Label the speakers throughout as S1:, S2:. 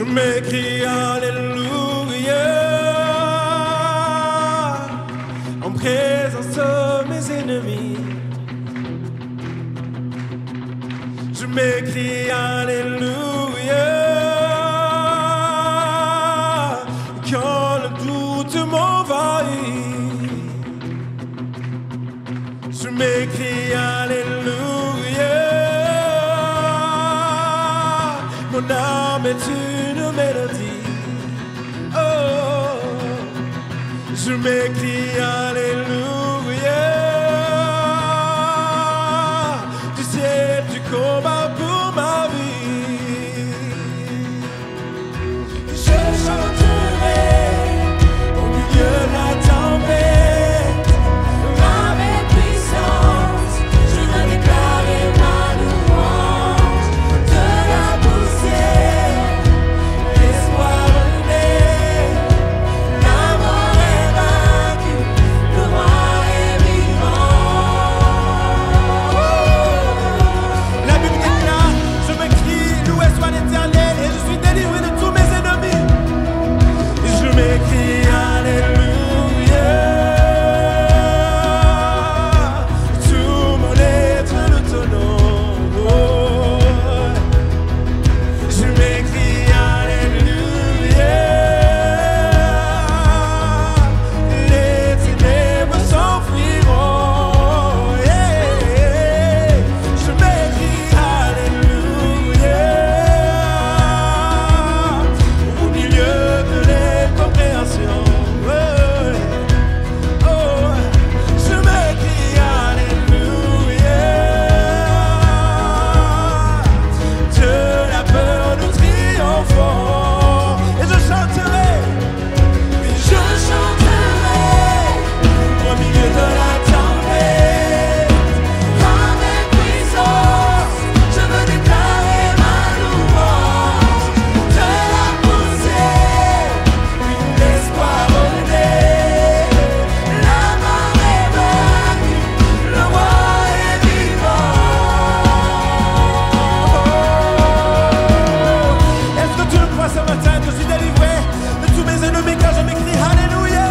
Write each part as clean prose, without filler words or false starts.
S1: Je m'écris Alléluia en présence de mes ennemis. Je m'écris Alléluia quand le doute m'envahit. Je m'écris Alléluia, mon âme est une mélodie. Oh, je m'écris Alléluia, tu sais du combat pour ma vie. Je chanterai au milieu de la tempête.
S2: Avec puissance, je veux déclarer ma louange. De la poussière, l'espoir renaît. La mort est vaincue, le roi est vivant.
S1: La Bible déclare, je m'écris, loué soit l'Éternel, et je suis délivré de tous mes ennemis. Je m'écris Alléluia, tout mon être le tonneau. Je m'écris Alléluia, les ténèbres s'enfuiront. Je m'écris Alléluia, au milieu de l'incompréhension. Je m'écris Alléluia, de la peur nous triomphons. Et je chanterai au milieu de la tempête.
S2: Avec puissance, je veux déclarer ma louange. De la poussière, l'espoir renaît. La mort est vaincue, le roi est vivant.
S1: Est-ce que tu le crois ce matin? Je suis délivré de tous mes ennemis quand je m'écris Alléluia.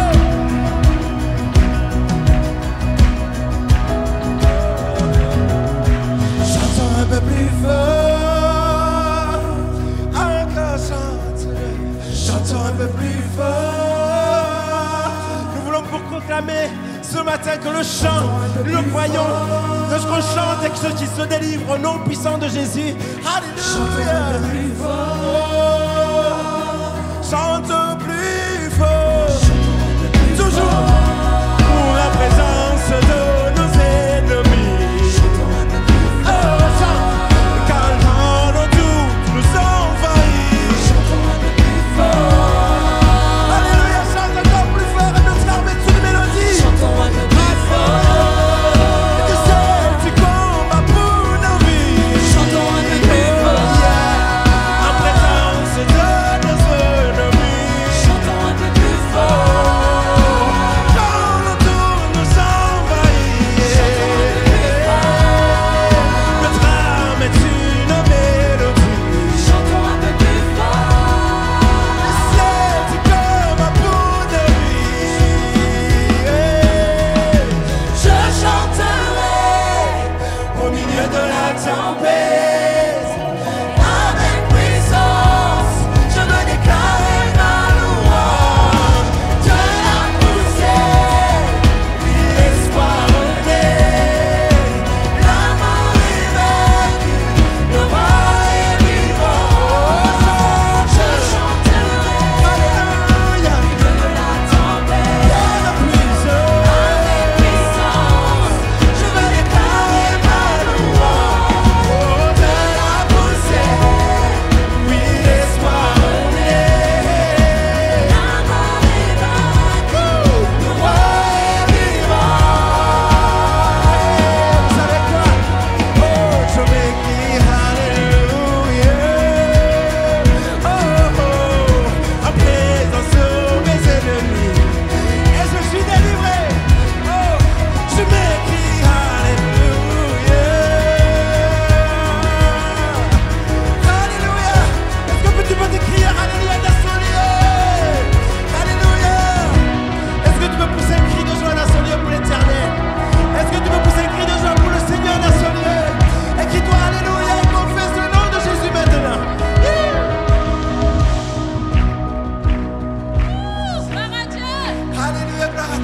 S1: Chantons un peu plus fort, encore chanterai. Chantons un peu plus fort. Nous voulons pour proclamer ce matin que le chant, nous croyons que ce qu'on chante et que ceux qui se délivrent au nom puissant de Jésus. Alléluia. Chantons plus fort, toujours pour la présence de nos ennemis. Oh, chante, car nos doutes nous envahissent. Alléluia, chante encore plus fort et notre âme est une mélodie. Tu sais, tu combats pour nos vies. En présence de nos ennemis.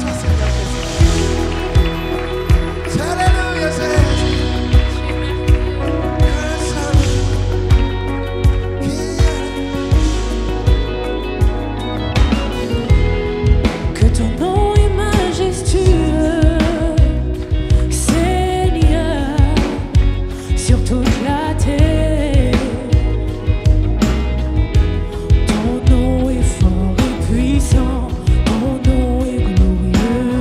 S1: toi, Seigneur Jésus. Alléluia, Seigneur.
S2: Que ton nom est majestueux, Seigneur, sur toute la terre. Ton nom est fort et puissant, ton nom est glorieux.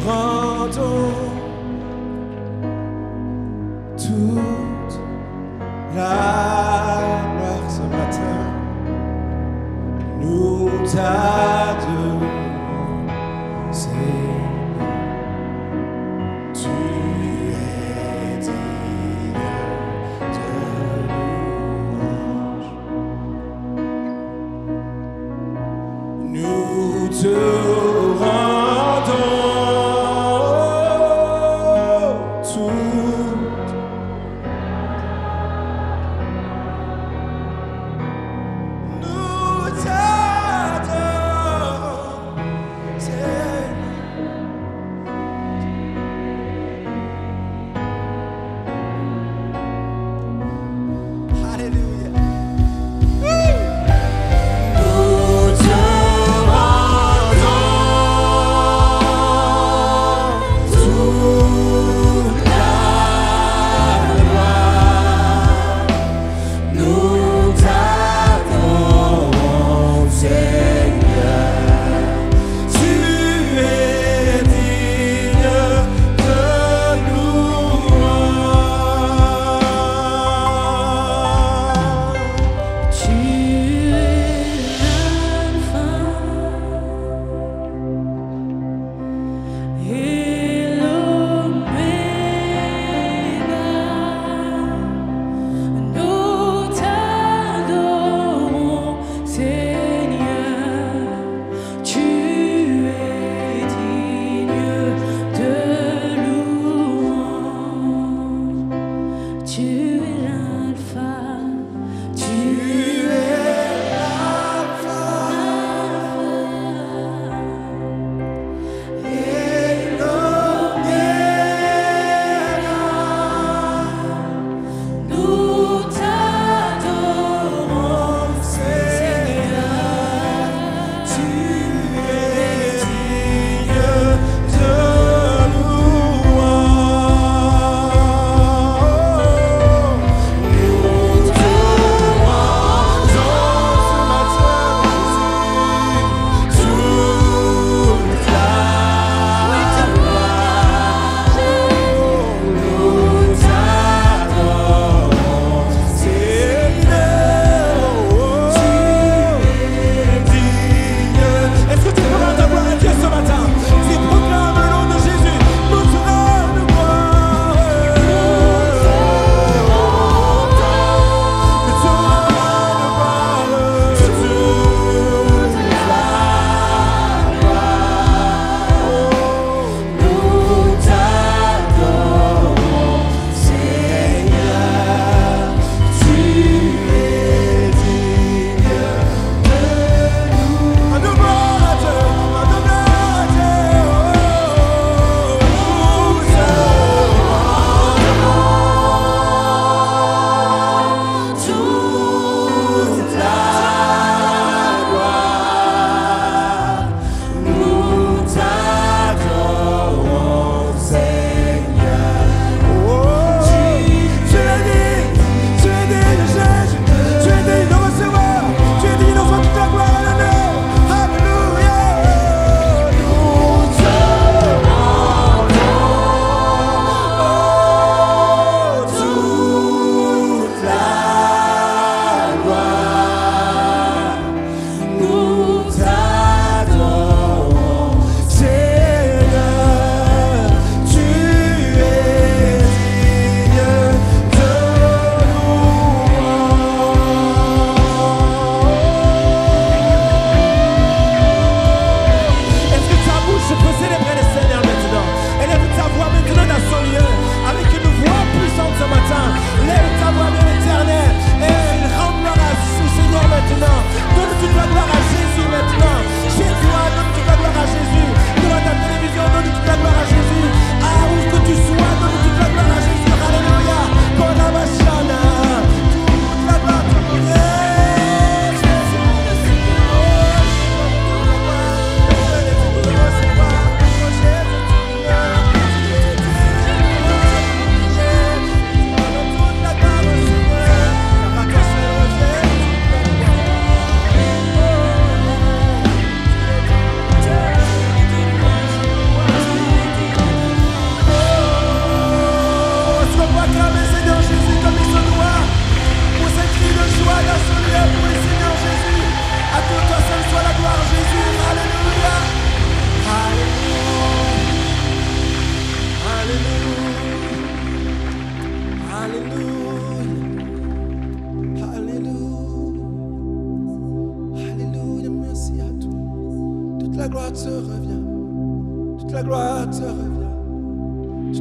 S1: rendons toute la gloire ce matin. Nous t'adorons, Seigneur. Tu es digne de louange. Nous te rendons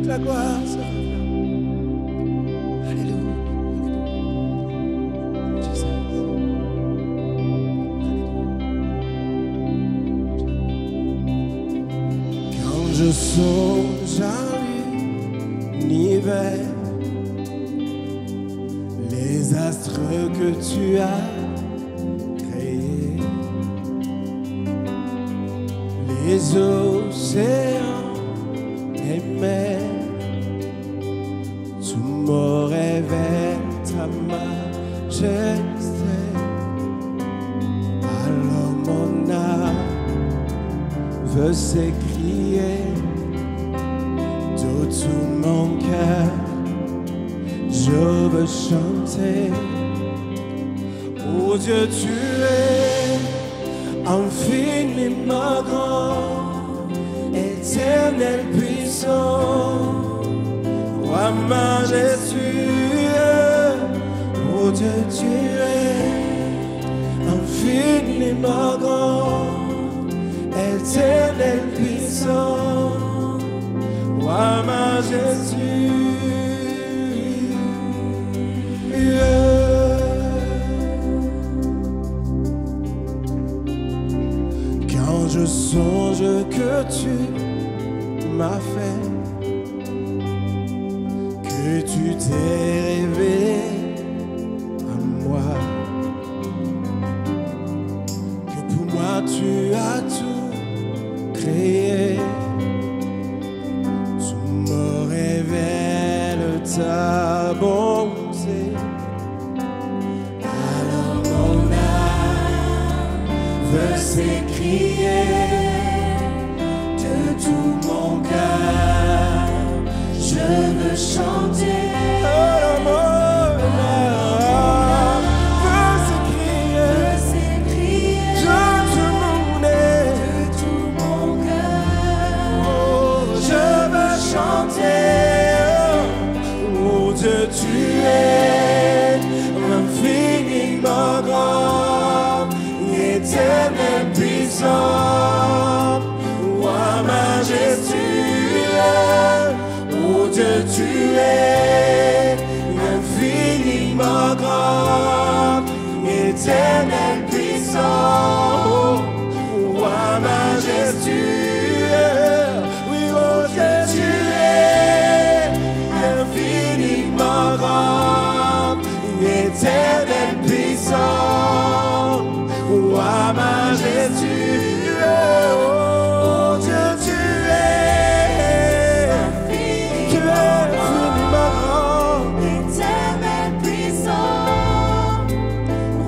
S1: toute la gloire se revient. Alléluia. Quand je songe à l'univers, les astres que tu as créés, les océans, les mers, tout me révèle ta majesté. Alors mon âme veut s'écrier de tout mon cœur. Je veux chanter. Oh Dieu, tu es infiniment grand, éternel puissant, roi majestueux. Oh Dieu, tu es infiniment grand, éternel puissant, roi majestueux. Quand je songe que tu m'as fait, que tu t'es révélé à moi, que pour moi tu as tout créé, tu me révèles ta bonté. Alors mon âme veut s'écrier de tout mon cœur, je veux chanter. Alors mon âme veut s'écrier de tout mon cœur, oh, je veux chanter. Oh Dieu, tu es infiniment grand, éternel puissant, roi majestueux. Oh Dieu, tu es infiniment grand, éternel puissant, roi majestueux. Oui, oh Dieu, tu es infiniment grand, éternel puissant, roi majestueux. Oh Dieu, tu es infiniment grand, éternel puissant,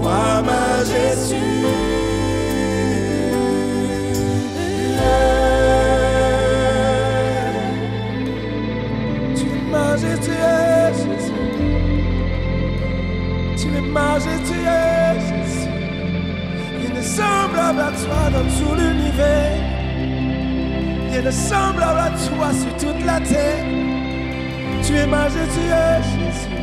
S1: roi majestueux. Tu es majestueux, Jésus. Tu es majestueux, Jésus. Rien de semblable à toi dans tout l'univers. Rien de semblable à toi sur toute la terre. Tu es majestueux, Jésus.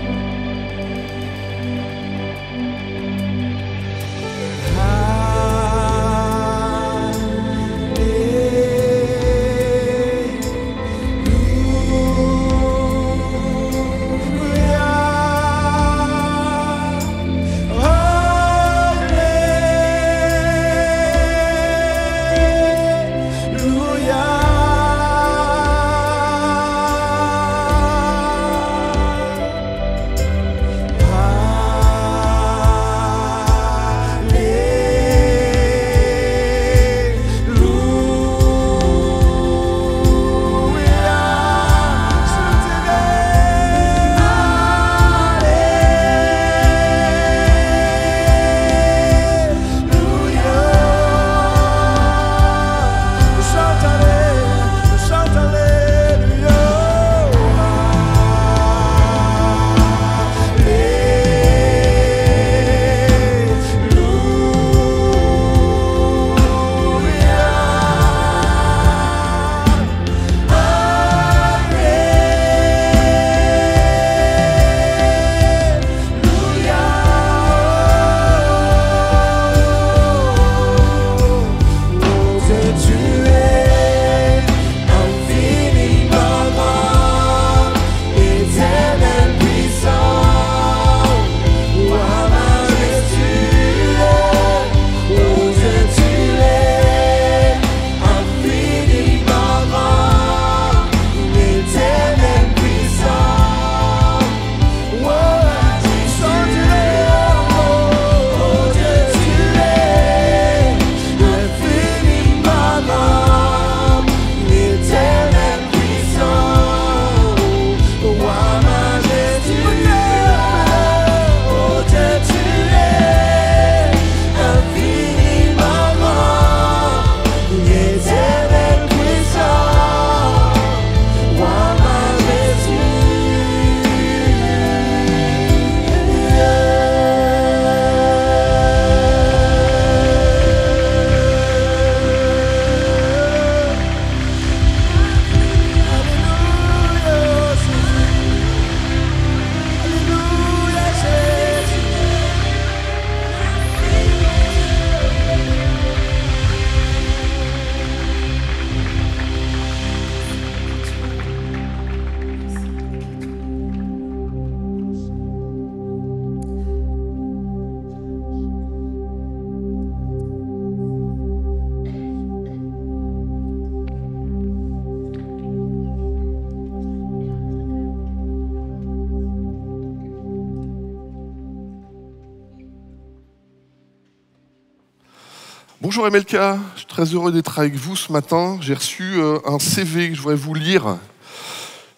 S3: Bonjour MLK, je suis très heureux d'être avec vous ce matin. J'ai reçu un CV que je voudrais vous lire.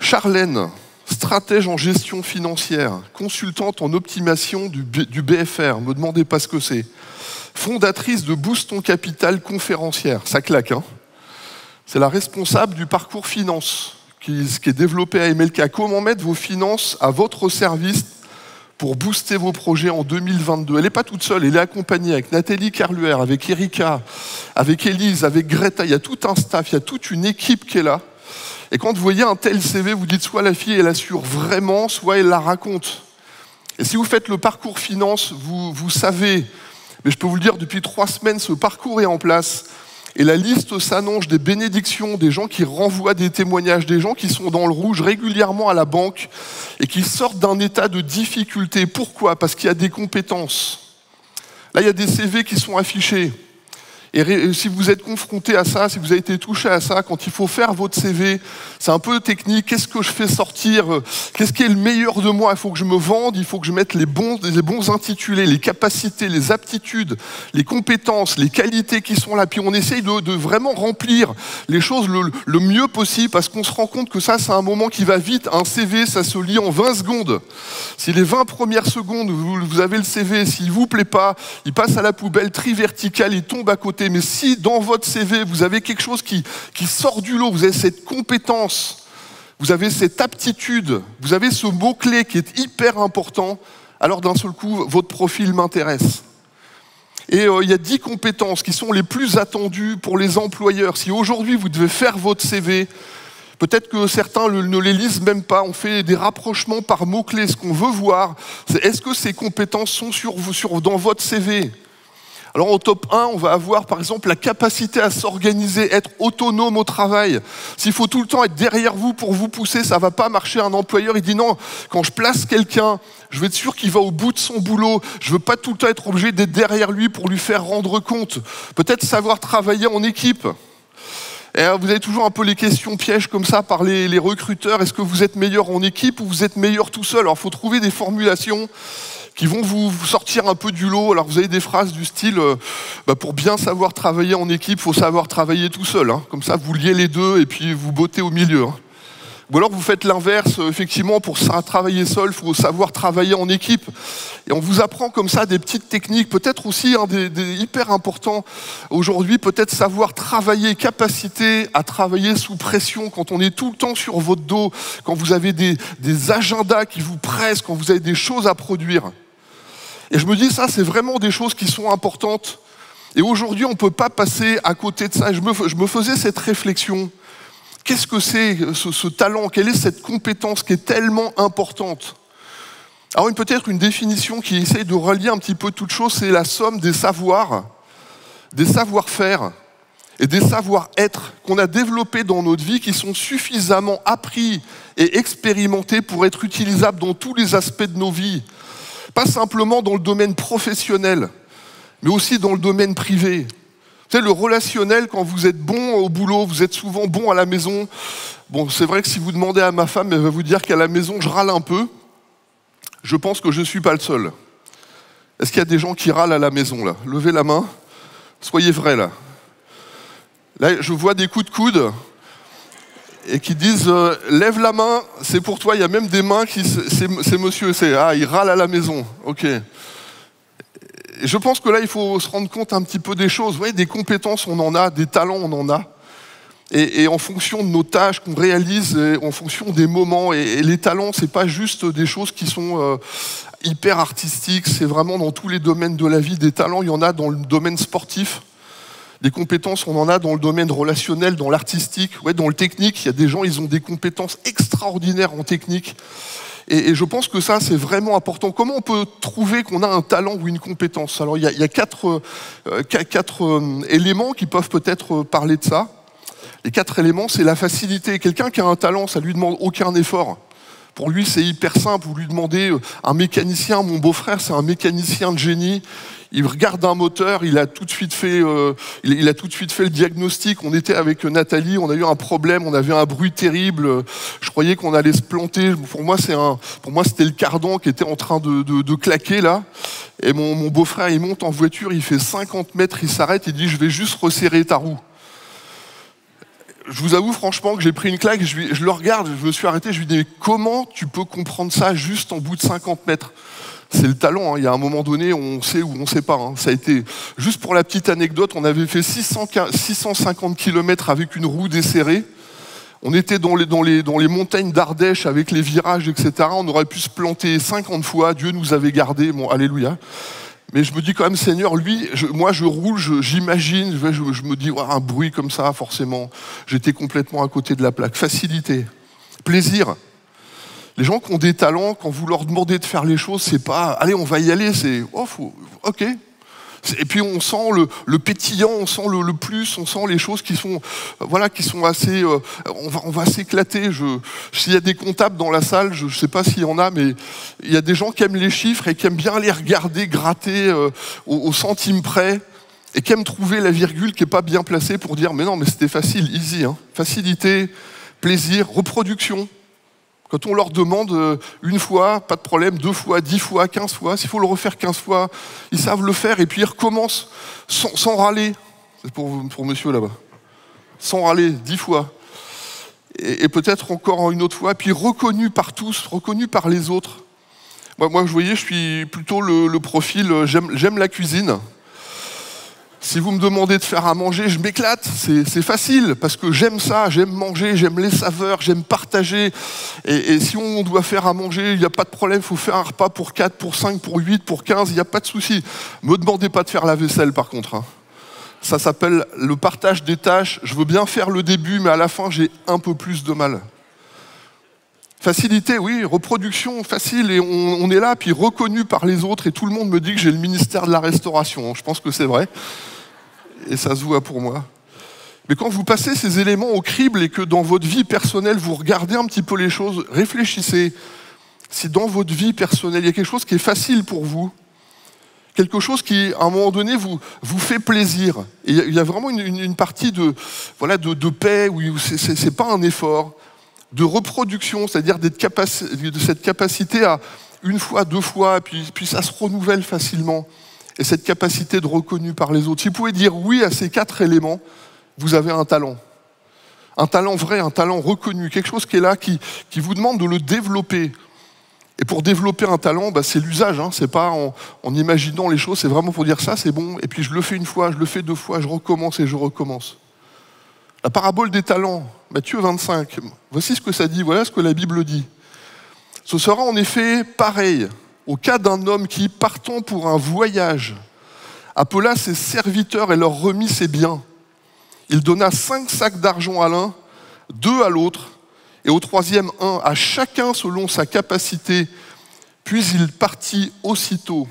S3: Charlène, stratège en gestion financière, consultante en optimisation du BFR, ne me demandez pas ce que c'est. Fondatrice de Boost ton capital conférencière, ça claque, hein. C'est la responsable du parcours finance, qui est développé à MLK. Comment mettre vos finances à votre service pour booster vos projets en 2022. Elle n'est pas toute seule, elle est accompagnée avec Nathalie Carluer, avec Erika, avec Élise, avec Greta. Il y a tout un staff, il y a toute une équipe qui est là. Et quand vous voyez un tel CV, vous dites soit la fille, elle assure vraiment, soit elle la raconte. Et si vous faites le parcours finance, vous savez, mais je peux vous le dire, depuis 3 semaines, ce parcours est en place. Et la liste s'annonce des bénédictions, des gens qui renvoient des témoignages, des gens qui sont dans le rouge régulièrement à la banque et qui sortent d'un état de difficulté. Pourquoi ? Parce qu'il y a des compétences. Là, il y a des CV qui sont affichés. Et si vous êtes confronté à ça, si vous avez été touché à ça, quand il faut faire votre CV, c'est un peu technique. Qu'est-ce que je fais sortir ? Qu'est-ce qui est le meilleur de moi ? Il faut que je me vende, il faut que je mette les bons intitulés, les capacités, les aptitudes, les compétences, les qualités qui sont là. Puis on essaye de vraiment remplir les choses le mieux possible parce qu'on se rend compte que ça, c'est un moment qui va vite. Un CV, ça se lit en 20 secondes. Si les 20 premières secondes, vous avez le CV, s'il ne vous plaît pas, il passe à la poubelle, tri vertical, il tombe à côté. Mais si dans votre CV, vous avez quelque chose qui sort du lot, vous avez cette compétence, vous avez cette aptitude, vous avez ce mot-clé qui est hyper important, alors d'un seul coup, votre profil m'intéresse. Et il y a 10 compétences qui sont les plus attendues pour les employeurs. Si aujourd'hui, vous devez faire votre CV, peut-être que certains ne les lisent même pas, on fait des rapprochements par mots-clés. Ce qu'on veut voir, c'est est-ce que ces compétences sont dans votre CV ? Alors au top 1, on va avoir par exemple la capacité à s'organiser, être autonome au travail. S'il faut tout le temps être derrière vous pour vous pousser, ça ne va pas marcher. Un employeur, il dit non, quand je place quelqu'un, je veux être sûr qu'il va au bout de son boulot. Je ne veux pas tout le temps être obligé d'être derrière lui pour lui faire rendre compte. Peut-être savoir travailler en équipe. Et vous avez toujours un peu les questions pièges comme ça par les recruteurs. Est-ce que vous êtes meilleur en équipe ou vous êtes meilleur tout seul ? Alors il faut trouver des formulations qui vont vous sortir un peu du lot. Alors vous avez des phrases du style pour bien savoir travailler en équipe, il faut savoir travailler tout seul. Hein. Comme ça, vous liez les deux et puis vous bottez au milieu. Hein. Ou alors vous faites l'inverse, effectivement, pour travailler seul, il faut savoir travailler en équipe. Et on vous apprend comme ça des petites techniques, peut-être aussi des hyper importants aujourd'hui, peut-être savoir travailler, capacité à travailler sous pression, quand on est tout le temps sur votre dos, quand vous avez des agendas qui vous pressent, quand vous avez des choses à produire. Et je me dis, ça, c'est vraiment des choses qui sont importantes. Et aujourd'hui, on ne peut pas passer à côté de ça. Je me faisais cette réflexion. Qu'est-ce que c'est ce talent ? Quelle est cette compétence qui est tellement importante ? Alors peut-être une définition qui essaye de relier un petit peu toute chose, c'est la somme des savoirs, des savoir-faire et des savoir-être qu'on a développés dans notre vie qui sont suffisamment appris et expérimentés pour être utilisables dans tous les aspects de nos vies. Pas simplement dans le domaine professionnel, mais aussi dans le domaine privé. Vous savez, le relationnel, quand vous êtes bon au boulot, vous êtes souvent bon à la maison. Bon, c'est vrai que si vous demandez à ma femme, elle va vous dire qu'à la maison, je râle un peu. Je pense que je ne suis pas le seul. Est-ce qu'il y a des gens qui râlent à la maison, là ? Levez la main. Soyez vrais, là. Là, je vois des coups de coude et qui disent lève la main, c'est pour toi. Il y a même des mains qui c'est monsieur, il râle à la maison. Ok. Et je pense que là, il faut se rendre compte un petit peu des choses. Vous voyez, des compétences, on en a, des talents, on en a. Et en fonction de nos tâches qu'on réalise, en fonction des moments, et les talents, c'est pas juste des choses qui sont hyper artistiques, c'est vraiment dans tous les domaines de la vie. Des talents, il y en a dans le domaine sportif. Des compétences, on en a dans le domaine relationnel, dans l'artistique, dans le technique. Il y a des gens, ils ont des compétences extraordinaires en technique. Et je pense que ça, c'est vraiment important. Comment on peut trouver qu'on a un talent ou une compétence ? Alors, il y a quatre éléments qui peuvent peut-être parler de ça. Les 4 éléments, c'est la facilité. Quelqu'un qui a un talent, ça ne lui demande aucun effort. Pour lui, c'est hyper simple. Vous lui demandez un mécanicien, mon beau-frère, c'est un mécanicien de génie. Il regarde un moteur, il a tout de suite fait le diagnostic. On était avec Nathalie, on a eu un problème, on avait un bruit terrible. Je croyais qu'on allait se planter. Pour moi, c'était le cardan qui était en train de claquer là. Et mon beau-frère, il monte en voiture, il fait 50 mètres, il s'arrête, il dit « Je vais juste resserrer ta roue ». Je vous avoue franchement que j'ai pris une claque, je le regarde, je me suis arrêté, je lui dis « Comment tu peux comprendre ça juste en bout de 50 mètres ?» C'est le talent, hein. Il y a un moment donné, on sait ou on ne sait pas. Hein. Ça a été, juste pour la petite anecdote, on avait fait 650 km avec une roue desserrée. On était dans les montagnes d'Ardèche avec les virages, etc. On aurait pu se planter 50 fois, Dieu nous avait gardés, bon, alléluia. Mais je me dis quand même, Seigneur, lui, moi je roule, j'imagine, je me dis, un bruit comme ça, forcément, j'étais complètement à côté de la plaque. Facilité, plaisir. Les gens qui ont des talents, quand vous leur demandez de faire les choses, c'est pas « allez, on va y aller », c'est « oh, ok ». Et puis on sent le pétillant, on sent le plus, on sent les choses qui sont assez... on va s'éclater. S'il y a des comptables dans la salle, je ne sais pas s'il y en a, mais il y a des gens qui aiment les chiffres et qui aiment bien les regarder, gratter au centime près, et qui aiment trouver la virgule qui n'est pas bien placée pour dire « mais non, mais c'était facile, easy hein. ». Facilité, plaisir, reproduction. Quand on leur demande une fois, pas de problème, 2 fois, 10 fois, 15 fois, s'il faut le refaire 15 fois, ils savent le faire et puis ils recommencent sans râler. C'est pour monsieur là-bas. Sans râler, 10 fois. Et peut-être encore une autre fois, puis reconnu par tous, reconnu par les autres. Moi, vous voyez, je suis plutôt le profil, j'aime la cuisine. Si vous me demandez de faire à manger, je m'éclate, c'est facile, parce que j'aime ça, j'aime manger, j'aime les saveurs, j'aime partager. Et si on doit faire à manger, il n'y a pas de problème, il faut faire un repas pour 4, pour 5, pour 8, pour 15, il n'y a pas de souci. Ne me demandez pas de faire la vaisselle par contre. Hein. Ça s'appelle le partage des tâches. Je veux bien faire le début, mais à la fin, j'ai un peu plus de mal. Facilité, oui, reproduction, facile, et on est là, puis reconnu par les autres, et tout le monde me dit que j'ai le ministère de la Restauration. Je pense que c'est vrai. Et ça se voit pour moi. Mais quand vous passez ces éléments au crible et que dans votre vie personnelle, vous regardez un petit peu les choses, réfléchissez. Si dans votre vie personnelle, il y a quelque chose qui est facile pour vous, quelque chose qui, à un moment donné, vous fait plaisir. Et il y a vraiment une partie de paix, où c'est pas un effort, de reproduction, c'est-à-dire de cette capacité à une fois, 2 fois, puis ça se renouvelle facilement. Et cette capacité de reconnu par les autres. Si vous pouvez dire oui à ces 4 éléments, vous avez un talent. Un talent vrai, un talent reconnu, quelque chose qui est là, qui vous demande de le développer. Et pour développer un talent, c'est l'usage, hein. C'est pas en imaginant les choses, c'est vraiment pour dire ça, c'est bon, et puis je le fais 1 fois, je le fais 2 fois, je recommence et je recommence. La parabole des talents, Matthieu 25, voici ce que ça dit, voilà ce que la Bible dit. Ce sera en effet pareil au cas d'un homme qui, partant pour un voyage, appela ses serviteurs et leur remit ses biens. Il donna 5 sacs d'argent à l'un, 2 à l'autre, et au 3e 1 à chacun selon sa capacité, puis il partit aussitôt.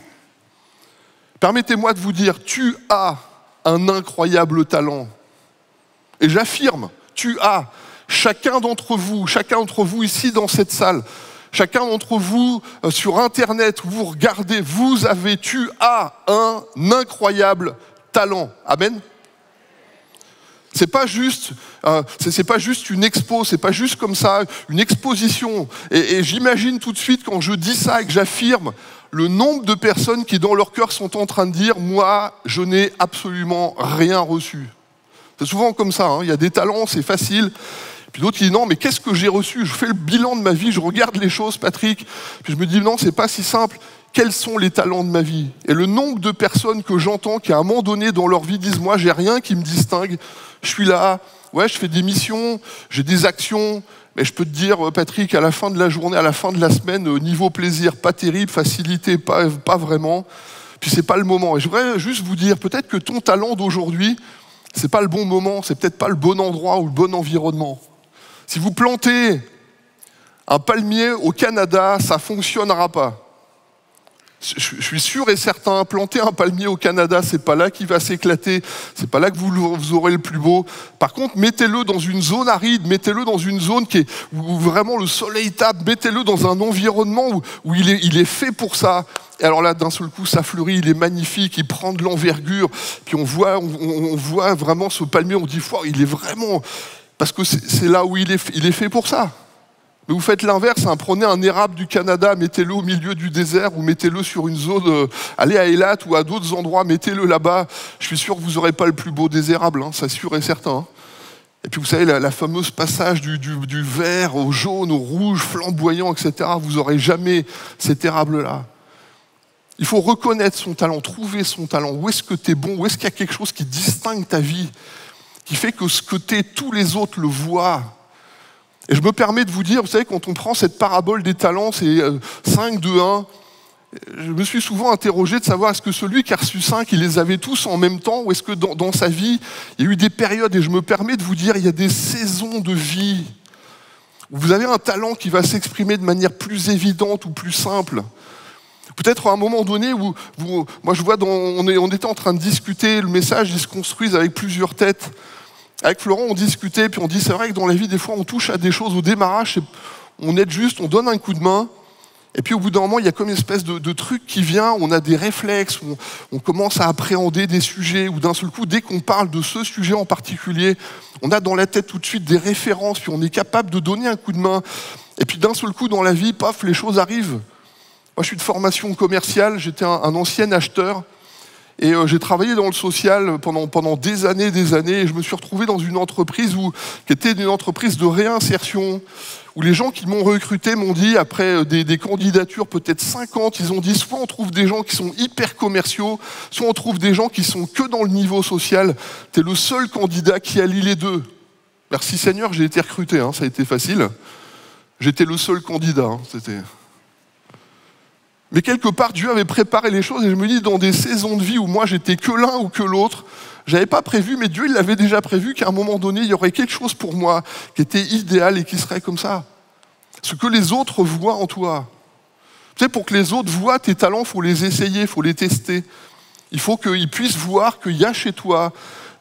S3: Permettez-moi de vous dire, tu as un incroyable talent. Et j'affirme, tu as, chacun d'entre vous ici dans cette salle, chacun d'entre vous sur Internet, vous regardez, tu as un incroyable talent. Amen. C'est pas juste une expo, c'est pas juste comme ça, une exposition. Et j'imagine tout de suite quand je dis ça et que j'affirme le nombre de personnes qui dans leur cœur sont en train de dire « moi, je n'ai absolument rien reçu ». C'est souvent comme ça, hein. Il y a des talents, c'est facile. Puis d'autres qui disent non, mais qu'est-ce que j'ai reçu? Je fais le bilan de ma vie, je regarde les choses, Patrick. Puis je me dis non, c'est pas si simple. Quels sont les talents de ma vie? Et le nombre de personnes que j'entends qui à un moment donné dans leur vie disent moi j'ai rien qui me distingue. Je suis là, ouais, je fais des missions, j'ai des actions. Mais je peux te dire, Patrick, à la fin de la journée, à la fin de la semaine, niveau plaisir, pas terrible, facilité, pas vraiment. Puis c'est pas le moment. Et je voudrais juste vous dire, peut-être que ton talent d'aujourd'hui, c'est pas le bon moment, c'est peut-être pas le bon endroit ou le bon environnement. Si vous plantez un palmier au Canada, ça ne fonctionnera pas. Je suis sûr et certain, planter un palmier au Canada, c'est pas là qu'il va s'éclater, c'est pas là que vous aurez le plus beau. Par contre, mettez-le dans une zone aride, mettez-le dans une zone où vraiment le soleil tape, mettez-le dans un environnement où il est fait pour ça. Et alors là, d'un seul coup, ça fleurit, il est magnifique, il prend de l'envergure. Puis on voit vraiment ce palmier, on dit, il est vraiment... Parce que c'est là où il est fait pour ça. Mais vous faites l'inverse, hein, prenez un érable du Canada, mettez-le au milieu du désert ou mettez-le sur une zone, allez à Eilat ou à d'autres endroits, mettez-le là-bas. Je suis sûr que vous n'aurez pas le plus beau des érables, hein, ça sûr et certain. Hein. Et puis vous savez, la fameuse passage du vert au jaune, au rouge, flamboyant, etc. Vous n'aurez jamais cet érable-là. Il faut reconnaître son talent, trouver son talent. Où est-ce que tu es bon? Où est-ce qu'il y a quelque chose qui distingue ta vie, qui fait que ce que tu es, tous les autres le voient? Et je me permets de vous dire, vous savez, quand on prend cette parabole des talents, c'est 5, 2, 1, je me suis souvent interrogé de savoir est-ce que celui qui a reçu 5, il les avait tous en même temps, ou est-ce que dans sa vie, il y a eu des périodes, et je me permets de vous dire, il y a des saisons de vie où vous avez un talent qui va s'exprimer de manière plus évidente ou plus simple. Peut-être à un moment donné où, moi je vois, on était en train de discuter, le message il se construise avec plusieurs têtes. Avec Florent, on discutait, puis on dit, c'est vrai que dans la vie, des fois, on touche à des choses au démarrage, on aide juste, on donne un coup de main, et puis au bout d'un moment, il y a comme une espèce de truc qui vient, on a des réflexes, on commence à appréhender des sujets, ou d'un seul coup, dès qu'on parle de ce sujet en particulier, on a dans la tête tout de suite des références, puis on est capable de donner un coup de main, et puis d'un seul coup, dans la vie, paf, les choses arrivent. Moi, je suis de formation commerciale, j'étais un ancien acheteur, et j'ai travaillé dans le social pendant des années, et je me suis retrouvé dans une entreprise qui était une entreprise de réinsertion, où les gens qui m'ont recruté m'ont dit, après des candidatures peut-être 50, ils ont dit, soit on trouve des gens qui sont hyper commerciaux, soit on trouve des gens qui sont que dans le niveau social. T'es le seul candidat qui allie les deux. Merci Seigneur, j'ai été recruté, hein, ça a été facile. J'étais le seul candidat, hein, c'était... Mais quelque part, Dieu avait préparé les choses et je me dis, dans des saisons de vie où moi j'étais que l'un ou que l'autre, j'avais pas prévu, mais Dieu il l'avait déjà prévu qu'à un moment donné, il y aurait quelque chose pour moi qui était idéal et qui serait comme ça. Ce que les autres voient en toi. Tu sais, pour que les autres voient tes talents, il faut les essayer, il faut les tester. Il faut qu'ils puissent voir qu'il y a chez toi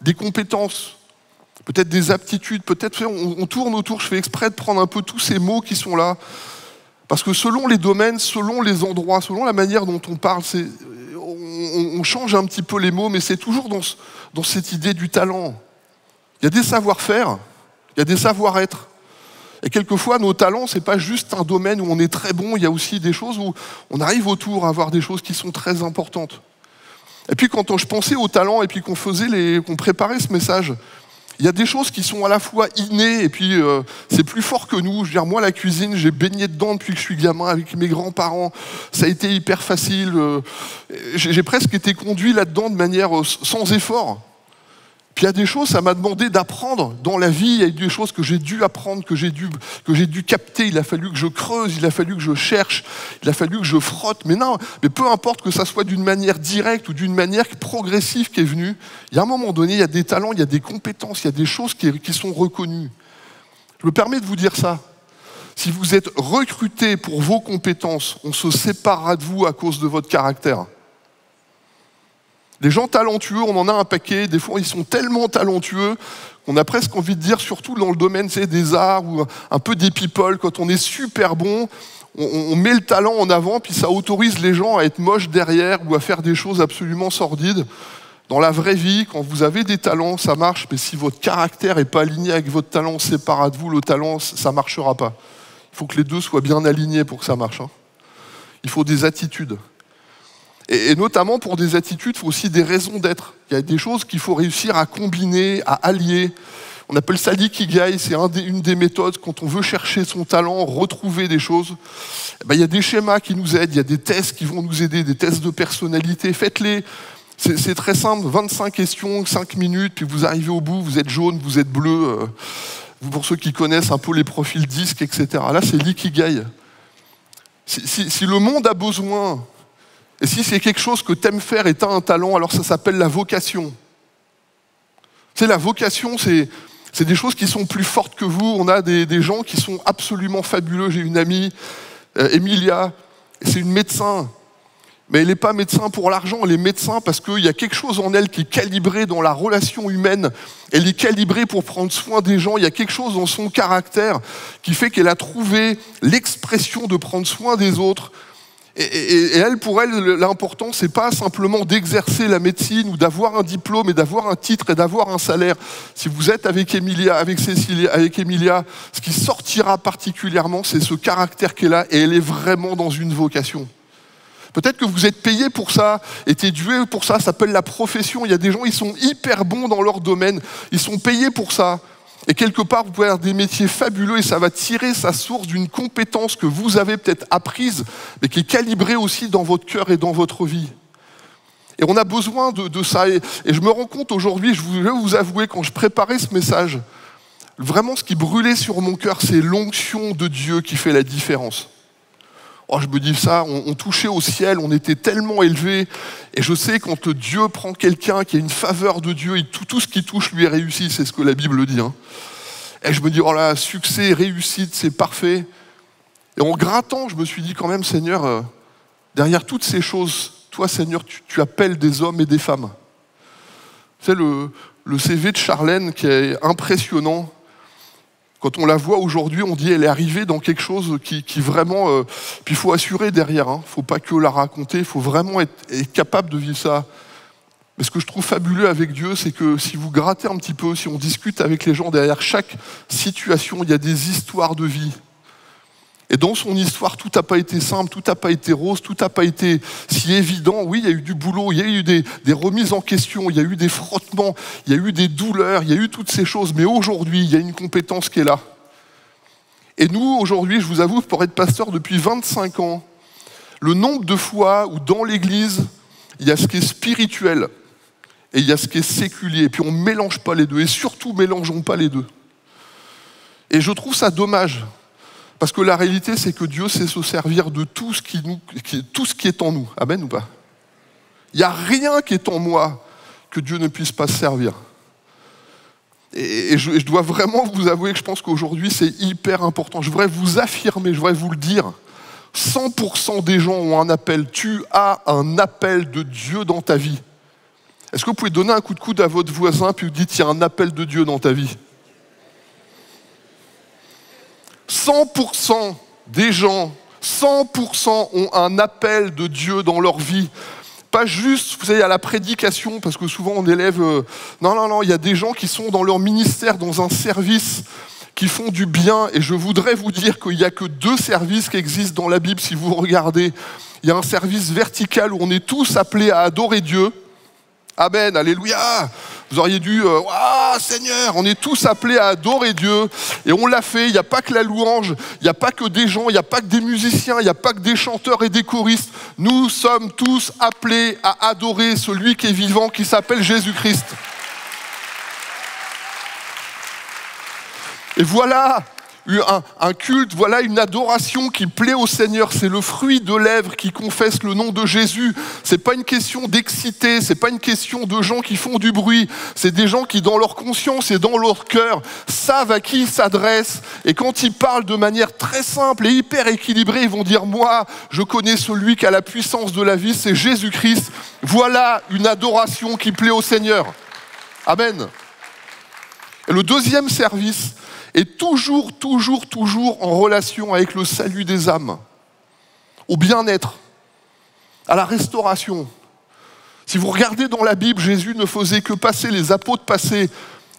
S3: des compétences, peut-être des aptitudes, peut-être on tourne autour, je fais exprès de prendre un peu tous ces mots qui sont là. Parce que selon les domaines, selon les endroits, selon la manière dont on parle, on change un petit peu les mots, mais c'est toujours dans cette idée du talent. Il y a des savoir-faire, il y a des savoir-être. Et quelquefois, nos talents, ce n'est pas juste un domaine où on est très bon, il y a aussi des choses où on arrive autour à avoir des choses qui sont très importantes. Et puis quand je pensais aux talents et puis qu'on préparait ce message, il y a des choses qui sont à la fois innées et puis c'est plus fort que nous. Je veux dire, moi, la cuisine, j'ai baigné dedans depuis que je suis gamin avec mes grands-parents. Ça a été hyper facile. J'ai presque été conduit là-dedans de manière sans effort. Puis il y a des choses, ça m'a demandé d'apprendre dans la vie. Il y a des choses que j'ai dû apprendre, que j'ai dû capter. Il a fallu que je creuse, il a fallu que je cherche, il a fallu que je frotte. Mais non, mais peu importe que ça soit d'une manière directe ou d'une manière progressive qui est venue, il y a un moment donné, il y a des talents, il y a des compétences, il y a des choses qui sont reconnues. Je me permets de vous dire ça. Si vous êtes recruté pour vos compétences, on se séparera de vous à cause de votre caractère. Les gens talentueux, on en a un paquet, des fois ils sont tellement talentueux qu'on a presque envie de dire, surtout dans le domaine des arts ou un peu des people, quand on est super bon, on met le talent en avant, puis ça autorise les gens à être moches derrière ou à faire des choses absolument sordides. Dans la vraie vie, quand vous avez des talents, ça marche, mais si votre caractère n'est pas aligné avec votre talent, on se sépare de vous, le talent, ça ne marchera pas. Il faut que les deux soient bien alignés pour que ça marche. Hein. Il faut des attitudes. Et notamment pour des attitudes, il faut aussi des raisons d'être. Il y a des choses qu'il faut réussir à combiner, à allier. On appelle ça l'ikigai, c'est une des méthodes quand on veut chercher son talent, retrouver des choses. Il y a des schémas qui nous aident, il y a des tests qui vont nous aider, des tests de personnalité. Faites-les, c'est très simple, 25 questions, 5 minutes, puis vous arrivez au bout, vous êtes jaune, vous êtes bleu. Pour ceux qui connaissent un peu les profils disques, etc. Là, c'est l'ikigai. Si le monde a besoin... Et si c'est quelque chose que tu aimes faire et tu as un talent, alors ça s'appelle la vocation. Tu sais, la vocation, c'est des choses qui sont plus fortes que vous. On a des gens qui sont absolument fabuleux. J'ai une amie, Emilia, c'est une médecin. Mais elle n'est pas médecin pour l'argent, elle est médecin parce qu'il y a quelque chose en elle qui est calibré dans la relation humaine. Elle est calibrée pour prendre soin des gens. Il y a quelque chose dans son caractère qui fait qu'elle a trouvé l'expression de prendre soin des autres. Et elle, pour elle, l'important, c'est pas simplement d'exercer la médecine ou d'avoir un diplôme et d'avoir un titre et d'avoir un salaire. Si vous êtes avec Emilia, avec Cécilia, avec Emilia, ce qui sortira particulièrement, c'est ce caractère qu'elle a, et elle est vraiment dans une vocation. Peut-être que vous êtes payé pour ça, été doué pour ça, ça s'appelle la profession. Il y a des gens, ils sont hyper bons dans leur domaine, ils sont payés pour ça. Et quelque part, vous pouvez avoir des métiers fabuleux et ça va tirer sa source d'une compétence que vous avez peut-être apprise, mais qui est calibrée aussi dans votre cœur et dans votre vie. Et on a besoin de ça. Et je me rends compte aujourd'hui, je vais vous avouer, quand je préparais ce message, vraiment ce qui brûlait sur mon cœur, c'est l'onction de Dieu qui fait la différence. Oh, je me dis ça, on touchait au ciel, on était tellement élevés. Et je sais quand Dieu prend quelqu'un qui a une faveur de Dieu, tout ce qui touche lui est réussi, c'est ce que la Bible dit. Et je me dis, oh là, succès, réussite, c'est parfait. Et en grattant, je me suis dit quand même, Seigneur, derrière toutes ces choses, toi, Seigneur, tu appelles des hommes et des femmes. C'est le CV de Charlène qui est impressionnant. Quand on la voit aujourd'hui, on dit elle est arrivée dans quelque chose qui vraiment... puis il faut assurer derrière, il ne faut pas que la raconter, il faut vraiment être capable de vivre ça. Mais ce que je trouve fabuleux avec Dieu, c'est que si vous grattez un petit peu, si on discute avec les gens, derrière chaque situation, il y a des histoires de vie. Et dans son histoire, tout n'a pas été simple, tout n'a pas été rose, tout n'a pas été si évident. Oui, il y a eu du boulot, il y a eu des remises en question, il y a eu des frottements, il y a eu des douleurs, il y a eu toutes ces choses. Mais aujourd'hui, il y a une compétence qui est là. Et nous, aujourd'hui, je vous avoue, pour être pasteur depuis 25 ans, le nombre de fois où dans l'Église, il y a ce qui est spirituel et il y a ce qui est séculier. Et puis on ne mélange pas les deux. Et surtout, mélangeons pas les deux. Et je trouve ça dommage. Parce que la réalité, c'est que Dieu sait se servir de tout ce qui est en nous. Amen ou pas? Il n'y a rien qui est en moi que Dieu ne puisse pas se servir. Et je dois vraiment vous avouer que je pense qu'aujourd'hui, c'est hyper important. Je voudrais vous affirmer, je voudrais vous le dire. 100% des gens ont un appel. Tu as un appel de Dieu dans ta vie. Est-ce que vous pouvez donner un coup de coude à votre voisin puis vous dites, il y a un appel de Dieu dans ta vie? 100% des gens, 100% ont un appel de Dieu dans leur vie. Pas juste, vous savez, à la prédication, parce que souvent on élève... Non, il y a des gens qui sont dans leur ministère, dans un service, qui font du bien. Et je voudrais vous dire qu'il n'y a que 2 services qui existent dans la Bible, si vous regardez. Il y a un service vertical où on est tous appelés à adorer Dieu. Amen, alléluia. Vous auriez dû, Seigneur, on est tous appelés à adorer Dieu. Et on l'a fait, il n'y a pas que la louange, il n'y a pas que des gens, il n'y a pas que des musiciens, il n'y a pas que des chanteurs et des choristes. Nous sommes tous appelés à adorer celui qui est vivant, qui s'appelle Jésus-Christ. Et voilà un culte, voilà une adoration qui plaît au Seigneur. C'est le fruit de lèvres qui confessent le nom de Jésus. C'est pas une question d'exciter, c'est pas une question de gens qui font du bruit. C'est des gens qui, dans leur conscience et dans leur cœur, savent à qui ils s'adressent. Et quand ils parlent de manière très simple et hyper équilibrée, ils vont dire, moi, je connais celui qui a la puissance de la vie, c'est Jésus-Christ. Voilà une adoration qui plaît au Seigneur. Amen. Et le deuxième service est toujours en relation avec le salut des âmes, au bien-être, à la restauration. Si vous regardez dans la Bible, Jésus ne faisait que passer, les apôtres passaient.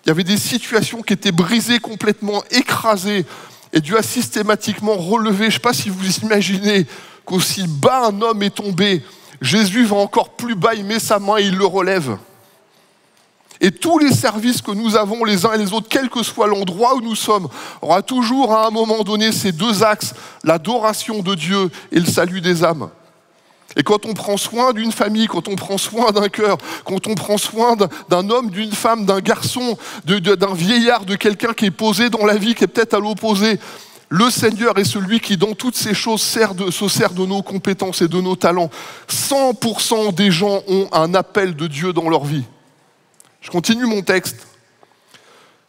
S3: Il y avait des situations qui étaient brisées complètement, écrasées, et Dieu a systématiquement relevé. Je ne sais pas si vous imaginez qu'aussi bas un homme est tombé, Jésus va encore plus bas, il met sa main et il le relève. Et tous les services que nous avons les uns et les autres, quel que soit l'endroit où nous sommes, aura toujours à un moment donné ces 2 axes, l'adoration de Dieu et le salut des âmes. Et quand on prend soin d'une famille, quand on prend soin d'un cœur, quand on prend soin d'un homme, d'une femme, d'un garçon, d'un vieillard, de quelqu'un qui est posé dans la vie, qui est peut-être à l'opposé, le Seigneur est celui qui, dans toutes ces choses, se sert de nos compétences et de nos talents. 100% des gens ont un appel de Dieu dans leur vie. Je continue mon texte.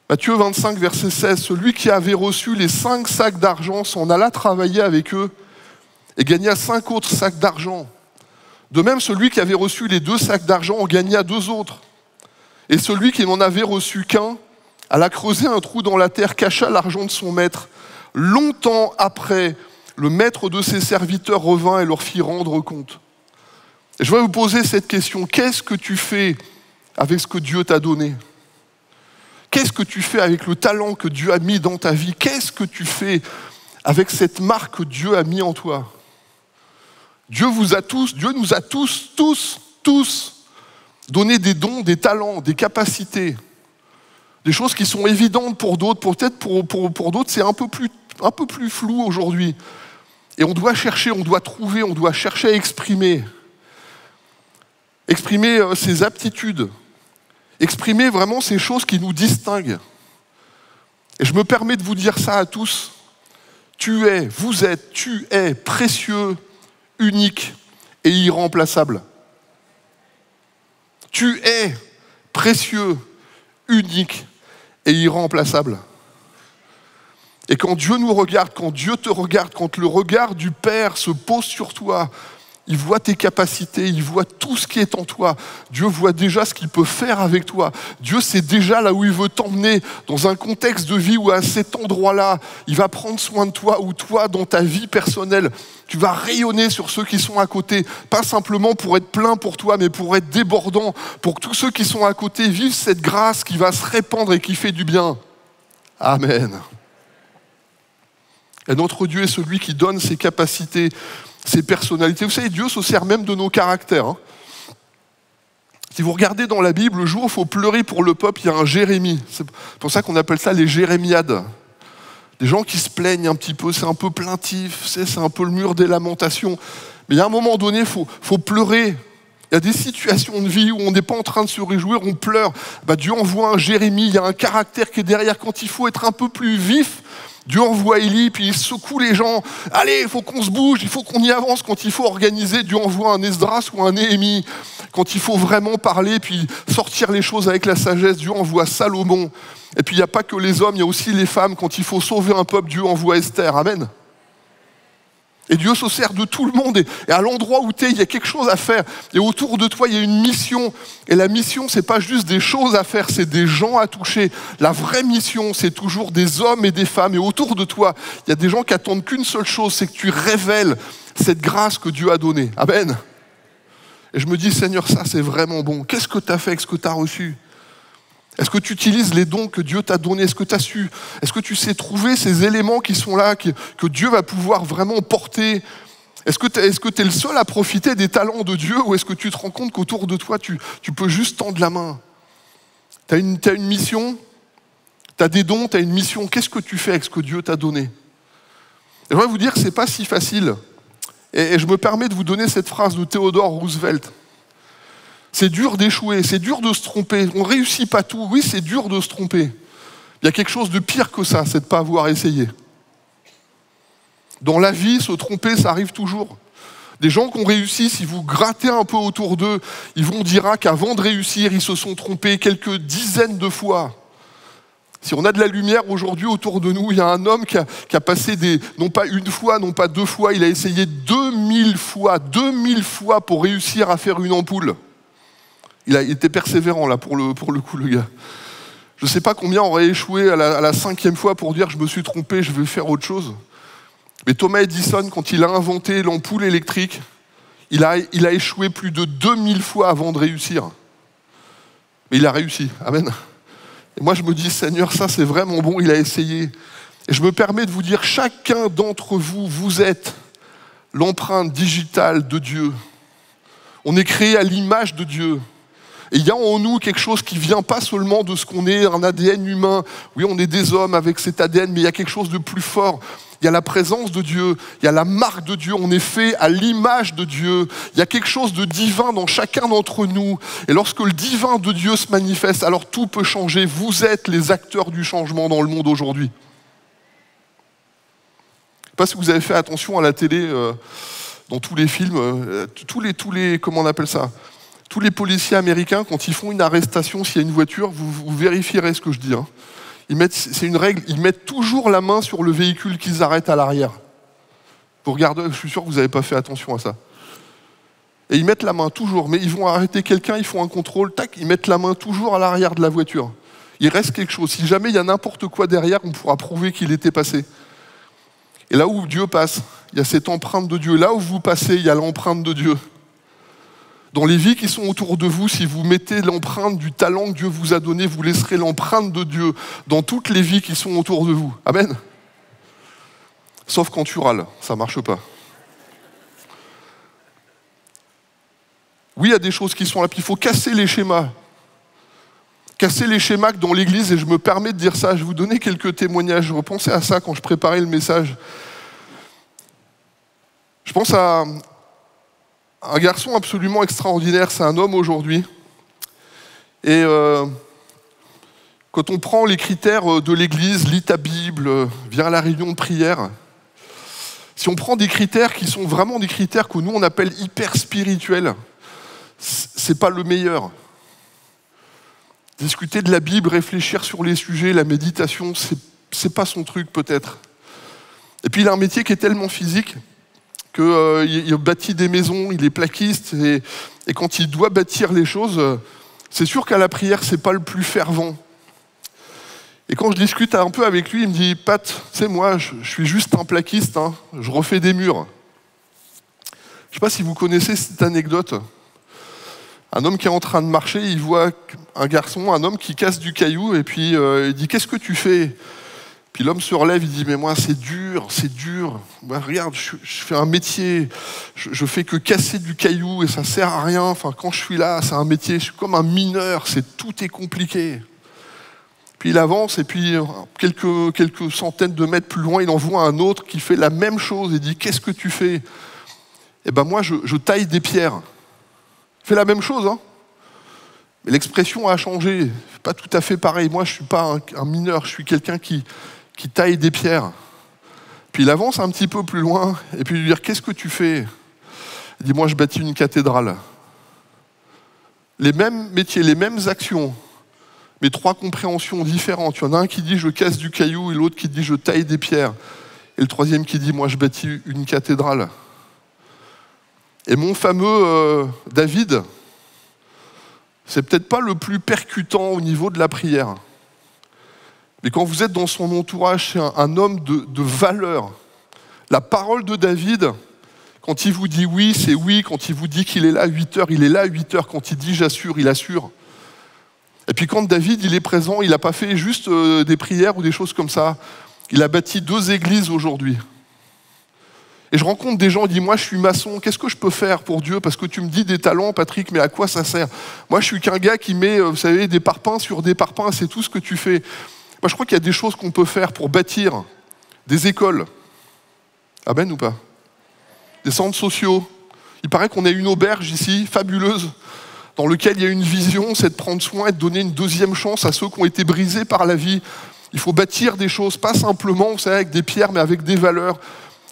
S3: Matthieu 25, verset 16. Celui qui avait reçu les 5 sacs d'argent s'en alla travailler avec eux et gagna 5 autres sacs d'argent. De même, celui qui avait reçu les 2 sacs d'argent en gagna 2 autres. Et celui qui n'en avait reçu qu'un alla creuser un trou dans la terre, cacha l'argent de son maître. Longtemps après, le maître de ses serviteurs revint et leur fit rendre compte. Et je vais vous poser cette question. Qu'est-ce que tu fais avec ce que Dieu t'a donné? Qu'est-ce que tu fais avec le talent que Dieu a mis dans ta vie? Qu'est-ce que tu fais avec cette marque que Dieu a mis en toi? Dieu nous a tous donné des dons, des talents, des capacités, des choses qui sont évidentes pour d'autres. Peut-être pour d'autres, c'est un peu plus flou aujourd'hui. Et on doit chercher, on doit trouver, on doit chercher à exprimer ses aptitudes, exprimer vraiment ces choses qui nous distinguent. Et je me permets de vous dire ça à tous. Tu es précieux, unique et irremplaçable. Tu es précieux, unique et irremplaçable. Et quand Dieu nous regarde, quand Dieu te regarde, quand le regard du Père se pose sur toi, il voit tes capacités, il voit tout ce qui est en toi. Dieu voit déjà ce qu'il peut faire avec toi. Dieu sait déjà là où il veut t'emmener, dans un contexte de vie où à cet endroit-là, il va prendre soin de toi, ou toi, dans ta vie personnelle, tu vas rayonner sur ceux qui sont à côté, pas simplement pour être plein pour toi, mais pour être débordant, pour que tous ceux qui sont à côté vivent cette grâce qui va se répandre et qui fait du bien. Amen. Et notre Dieu est celui qui donne ses capacités, ses personnalités. Vous savez, Dieu se sert même de nos caractères. Si vous regardez dans la Bible, le jour où il faut pleurer pour le peuple, il y a un Jérémie. C'est pour ça qu'on appelle ça les jérémiades. Des gens qui se plaignent un petit peu, c'est un peu plaintif, c'est un peu le mur des lamentations. Mais il y a un moment donné, il faut pleurer. Il y a des situations de vie où on n'est pas en train de se réjouir, on pleure. Dieu envoie un Jérémie, il y a un caractère qui est derrière. Quand il faut être un peu plus vif, Dieu envoie Élie, puis il secoue les gens. Allez, il faut qu'on se bouge, il faut qu'on y avance. Quand il faut organiser, Dieu envoie un Esdras ou un Néhémie. Quand il faut vraiment parler, puis sortir les choses avec la sagesse, Dieu envoie Salomon. Et puis il n'y a pas que les hommes, il y a aussi les femmes. Quand il faut sauver un peuple, Dieu envoie Esther. Amen. Et Dieu se sert de tout le monde. Et à l'endroit où tu es, il y a quelque chose à faire. Et autour de toi, il y a une mission. Et la mission, c'est pas juste des choses à faire, c'est des gens à toucher. La vraie mission, c'est toujours des hommes et des femmes. Et autour de toi, il y a des gens qui attendent qu'une seule chose, c'est que tu révèles cette grâce que Dieu a donnée. Amen. Et je me dis, Seigneur, ça, c'est vraiment bon. Qu'est-ce que tu as fait avec ce que tu as reçu? Est-ce que tu utilises les dons que Dieu t'a donnés? Est-ce que tu sais trouver ces éléments qui sont là, que Dieu va pouvoir vraiment porter? Est-ce que tu es le seul à profiter des talents de Dieu, ou est-ce que tu te rends compte qu'autour de toi, tu peux juste tendre la main? Tu as une mission, tu as des dons, tu as une mission. Qu'est-ce que tu fais avec ce que Dieu t'a donné? Et je vais vous dire que ce n'est pas si facile. Et je me permets de vous donner cette phrase de Theodore Roosevelt. C'est dur d'échouer, c'est dur de se tromper. On ne réussit pas tout. Oui, c'est dur de se tromper. Il y a quelque chose de pire que ça, c'est de ne pas avoir essayé. Dans la vie, se tromper, ça arrive toujours. Des gens qui ont réussi, si vous grattez un peu autour d'eux, ils vont dire qu'avant de réussir, ils se sont trompés quelques dizaines de fois. Si on a de la lumière aujourd'hui autour de nous, il y a un homme qui a passé non pas une fois, non pas deux fois, il a essayé 2000 fois pour réussir à faire une ampoule. Il a été persévérant là pour le coup, le gars. Je ne sais pas combien aurait échoué à la 5e fois pour dire je me suis trompé, je vais faire autre chose. Mais Thomas Edison, quand il a inventé l'ampoule électrique, il a échoué plus de 2000 fois avant de réussir. Mais il a réussi. Amen. Et moi je me dis, Seigneur, ça c'est vraiment bon, il a essayé. Et je me permets de vous dire, chacun d'entre vous, vous êtes l'empreinte digitale de Dieu. On est créé à l'image de Dieu. Et il y a en nous quelque chose qui ne vient pas seulement de ce qu'on est, un ADN humain. Oui, on est des hommes avec cet ADN, mais il y a quelque chose de plus fort. Il y a la présence de Dieu, il y a la marque de Dieu, on est fait à l'image de Dieu. Il y a quelque chose de divin dans chacun d'entre nous. Et lorsque le divin de Dieu se manifeste, alors tout peut changer. Vous êtes les acteurs du changement dans le monde aujourd'hui. Je ne sais pas si vous avez fait attention à la télé, dans tous les films, tous les comment on appelle ça ? Tous les policiers américains, quand ils font une arrestation, s'il y a une voiture, vous vérifierez ce que je dis. C'est une règle, ils mettent toujours la main sur le véhicule qu'ils arrêtent à l'arrière. Vous regardez, je suis sûr que vous n'avez pas fait attention à ça. Et ils mettent la main toujours, mais ils vont arrêter quelqu'un, ils font un contrôle, tac, ils mettent la main toujours à l'arrière de la voiture. Il reste quelque chose. Si jamais il y a n'importe quoi derrière, on pourra prouver qu'il était passé. Et là où Dieu passe, il y a cette empreinte de Dieu. Là où vous passez, il y a l'empreinte de Dieu. Dans les vies qui sont autour de vous, si vous mettez l'empreinte du talent que Dieu vous a donné, vous laisserez l'empreinte de Dieu dans toutes les vies qui sont autour de vous. Amen. Sauf quand tu râles, ça ne marche pas. Oui, il y a des choses qui sont là, puis il faut casser les schémas. Casser les schémas que dans l'Église, et je me permets de dire ça, je vais vous donner quelques témoignages. Je repensais à ça quand je préparais le message. Je pense à un garçon absolument extraordinaire, c'est un homme aujourd'hui. Et quand on prend les critères de l'Église, lis ta Bible, viens à la réunion de prière, si on prend des critères qui sont vraiment des critères que nous on appelle hyper spirituels, c'est pas le meilleur. Discuter de la Bible, réfléchir sur les sujets, la méditation, c'est pas son truc peut-être. Et puis il a un métier qui est tellement physique qu'il bâtit des maisons, il est plaquiste, et quand il doit bâtir les choses, c'est sûr qu'à la prière, c'est pas le plus fervent. Et quand je discute un peu avec lui, il me dit « Pat, tu sais moi, je suis juste un plaquiste, hein, je refais des murs. » Je sais pas si vous connaissez cette anecdote. Un homme qui est en train de marcher, il voit un homme qui casse du caillou, et puis il dit « Qu'est-ce que tu fais ?» Puis l'homme se relève, il dit « Mais moi, c'est dur. Ben, regarde, je fais un métier, je fais que casser du caillou et ça sert à rien. Enfin, quand je suis là, c'est un métier, je suis comme un mineur, tout est compliqué. » Puis il avance, et puis quelques centaines de mètres plus loin, il en voit un autre qui fait la même chose et dit « Qu'est-ce que tu fais ?» Eh ben moi, je taille des pierres. Il fait la même chose, hein. Mais l'expression a changé, c'est pas tout à fait pareil. Moi, je suis pas un mineur, je suis quelqu'un qui taille des pierres. Puis il avance un petit peu plus loin, et puis il lui dit « Qu'est-ce que tu fais ?» Il dit « Moi, je bâtis une cathédrale. » Les mêmes métiers, les mêmes actions, mais trois compréhensions différentes. Il y en a un qui dit « Je casse du caillou » et l'autre qui dit « Je taille des pierres ». Et le troisième qui dit « Moi, je bâtis une cathédrale. » Et mon fameux David, c'est peut-être pas le plus percutant au niveau de la prière. Mais quand vous êtes dans son entourage, c'est un homme de valeur. La parole de David, quand il vous dit oui, c'est oui. Quand il vous dit qu'il est là à 8 heures, il est là à 8 heures. Quand il dit j'assure, il assure. Et puis quand David, il est présent, il n'a pas fait juste des prières ou des choses comme ça. Il a bâti 2 églises aujourd'hui. Et je rencontre des gens, ils disent « Moi, je suis maçon, qu'est-ce que je peux faire pour Dieu ? Parce que tu me dis des talents, Patrick, mais à quoi ça sert ? Moi, je suis qu'un gars qui met, vous savez, des parpaings sur des parpaings, c'est tout ce que tu fais. » Moi, je crois qu'il y a des choses qu'on peut faire pour bâtir des écoles. Amen ou pas ? Des centres sociaux. Il paraît qu'on a une auberge ici, fabuleuse, dans laquelle il y a une vision, c'est de prendre soin et de donner une deuxième chance à ceux qui ont été brisés par la vie. Il faut bâtir des choses, pas simplement, vous savez, avec des pierres, mais avec des valeurs.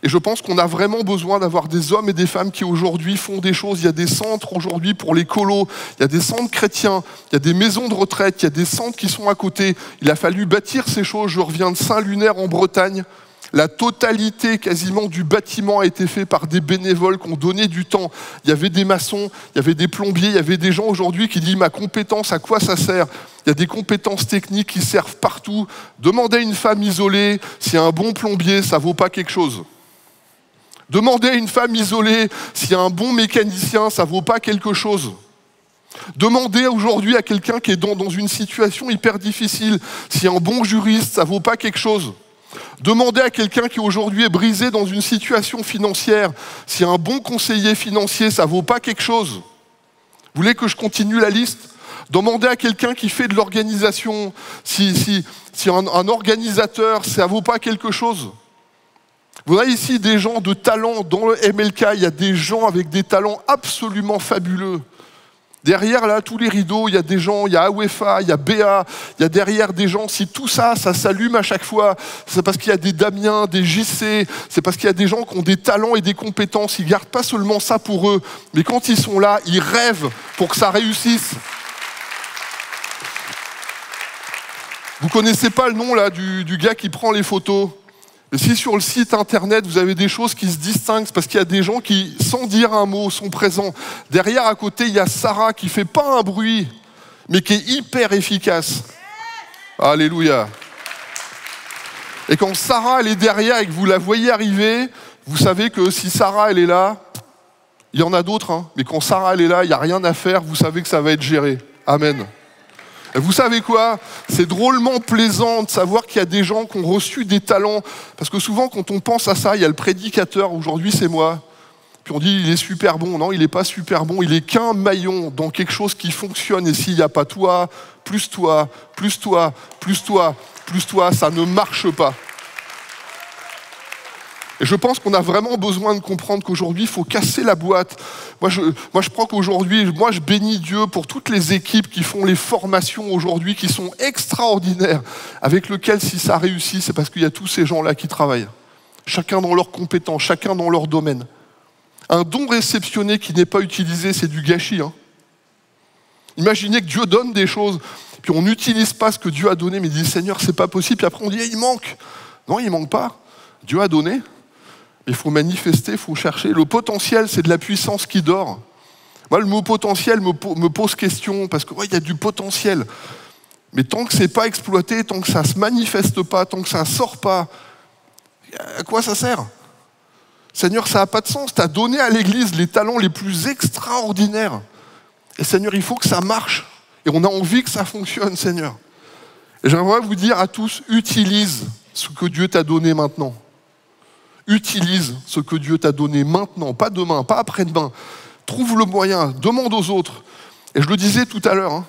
S3: Et je pense qu'on a vraiment besoin d'avoir des hommes et des femmes qui aujourd'hui font des choses. Il y a des centres aujourd'hui pour les colos, il y a des centres chrétiens, il y a des maisons de retraite, il y a des centres qui sont à côté. Il a fallu bâtir ces choses. Je reviens de Saint-Lunaire en Bretagne. La totalité quasiment du bâtiment a été fait par des bénévoles qui ont donné du temps. Il y avait des maçons, il y avait des plombiers, il y avait des gens aujourd'hui qui disent « Ma compétence, à quoi ça sert ?» Il y a des compétences techniques qui servent partout. Demandez à une femme isolée si un bon plombier, ça vaut pas quelque chose. Demandez à une femme isolée si un bon mécanicien, ça vaut pas quelque chose. Demandez aujourd'hui à quelqu'un qui est dans une situation hyper difficile si un bon juriste, ça vaut pas quelque chose. Demandez à quelqu'un qui aujourd'hui est brisé dans une situation financière si un bon conseiller financier, ça vaut pas quelque chose. Vous voulez que je continue la liste ? Demandez à quelqu'un qui fait de l'organisation si un organisateur, ça vaut pas quelque chose. Vous avez ici des gens de talent. Dans le MLK, il y a des gens avec des talents absolument fabuleux. Derrière, là, tous les rideaux, il y a des gens, il y a AWEFA, il y a BA, il y a derrière des gens. Si tout ça, ça s'allume à chaque fois, c'est parce qu'il y a des Damien, des JC, c'est parce qu'il y a des gens qui ont des talents et des compétences. Ils ne gardent pas seulement ça pour eux, mais quand ils sont là, ils rêvent pour que ça réussisse. Vous ne connaissez pas le nom là, du gars qui prend les photos ? Et si sur le site internet, vous avez des choses qui se distinguent, c'est parce qu'il y a des gens qui, sans dire un mot, sont présents. Derrière, à côté, il y a Sarah qui ne fait pas un bruit, mais qui est hyper efficace. Alléluia. Et quand Sarah, elle est derrière et que vous la voyez arriver, Vous savez que si Sarah, elle est là, il y en a d'autres, hein, mais quand Sarah, elle est là, il n'y a rien à faire, vous savez que ça va être géré. Amen. Et vous savez quoi? C'est drôlement plaisant de savoir qu'il y a des gens qui ont reçu des talents. Parce que souvent, quand on pense à ça, il y a le prédicateur, aujourd'hui c'est moi. Puis on dit, il est super bon. Non, il n'est pas super bon. Il est qu'un maillon dans quelque chose qui fonctionne. Et s'il n'y a pas toi, plus toi, plus toi, plus toi, plus toi, ça ne marche pas. Et je pense qu'on a vraiment besoin de comprendre qu'aujourd'hui, il faut casser la boîte. Moi, je crois qu'aujourd'hui, je bénis Dieu pour toutes les équipes qui font les formations aujourd'hui, qui sont extraordinaires, avec lesquelles, si ça réussit, c'est parce qu'il y a tous ces gens-là qui travaillent. Chacun dans leurs compétences, chacun dans leur domaine. Un don réceptionné qui n'est pas utilisé, c'est du gâchis. Hein. Imaginez que Dieu donne des choses, puis on n'utilise pas ce que Dieu a donné, mais il dit, Seigneur, c'est pas possible, puis après on dit, il manque. Non, il manque pas. Dieu a donné. Il faut manifester, il faut chercher. Le potentiel, c'est de la puissance qui dort. Moi, le mot potentiel me pose question, parce qu'il y a du potentiel. Mais tant que ce n'est pas exploité, tant que ça ne se manifeste pas, tant que ça ne sort pas, à quoi ça sert? Seigneur, ça n'a pas de sens. Tu as donné à l'Église les talents les plus extraordinaires. Et Seigneur, il faut que ça marche. Et on a envie que ça fonctionne, Seigneur. Et j'aimerais vous dire à tous, utilise ce que Dieu t'a donné maintenant. Utilise ce que Dieu t'a donné maintenant, pas demain, pas après-demain. Trouve le moyen, demande aux autres. Et je le disais tout à l'heure, hein,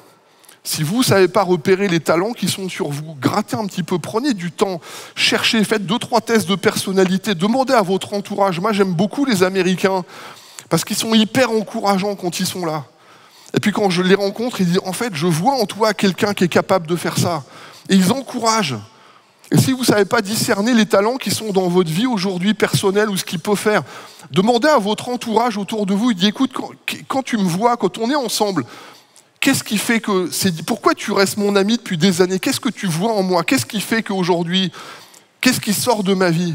S3: si vous ne savez pas repérer les talents qui sont sur vous, grattez un petit peu, prenez du temps, cherchez, faites 2-3 tests de personnalité, demandez à votre entourage. Moi, j'aime beaucoup les Américains, parce qu'ils sont hyper encourageants quand ils sont là. Et puis quand je les rencontre, ils disent, en fait, je vois en toi quelqu'un qui est capable de faire ça. Et ils encouragent. Et si vous ne savez pas discerner les talents qui sont dans votre vie aujourd'hui personnelle ou ce qu'il peut faire, demandez à votre entourage autour de vous, il dit, écoute, quand tu me vois, quand on est ensemble, qu'est-ce qui fait que... Pourquoi tu restes mon ami depuis des années? Qu'est-ce que tu vois en moi? Qu'est-ce qui fait qu'aujourd'hui, qu'est-ce qui sort de ma vie?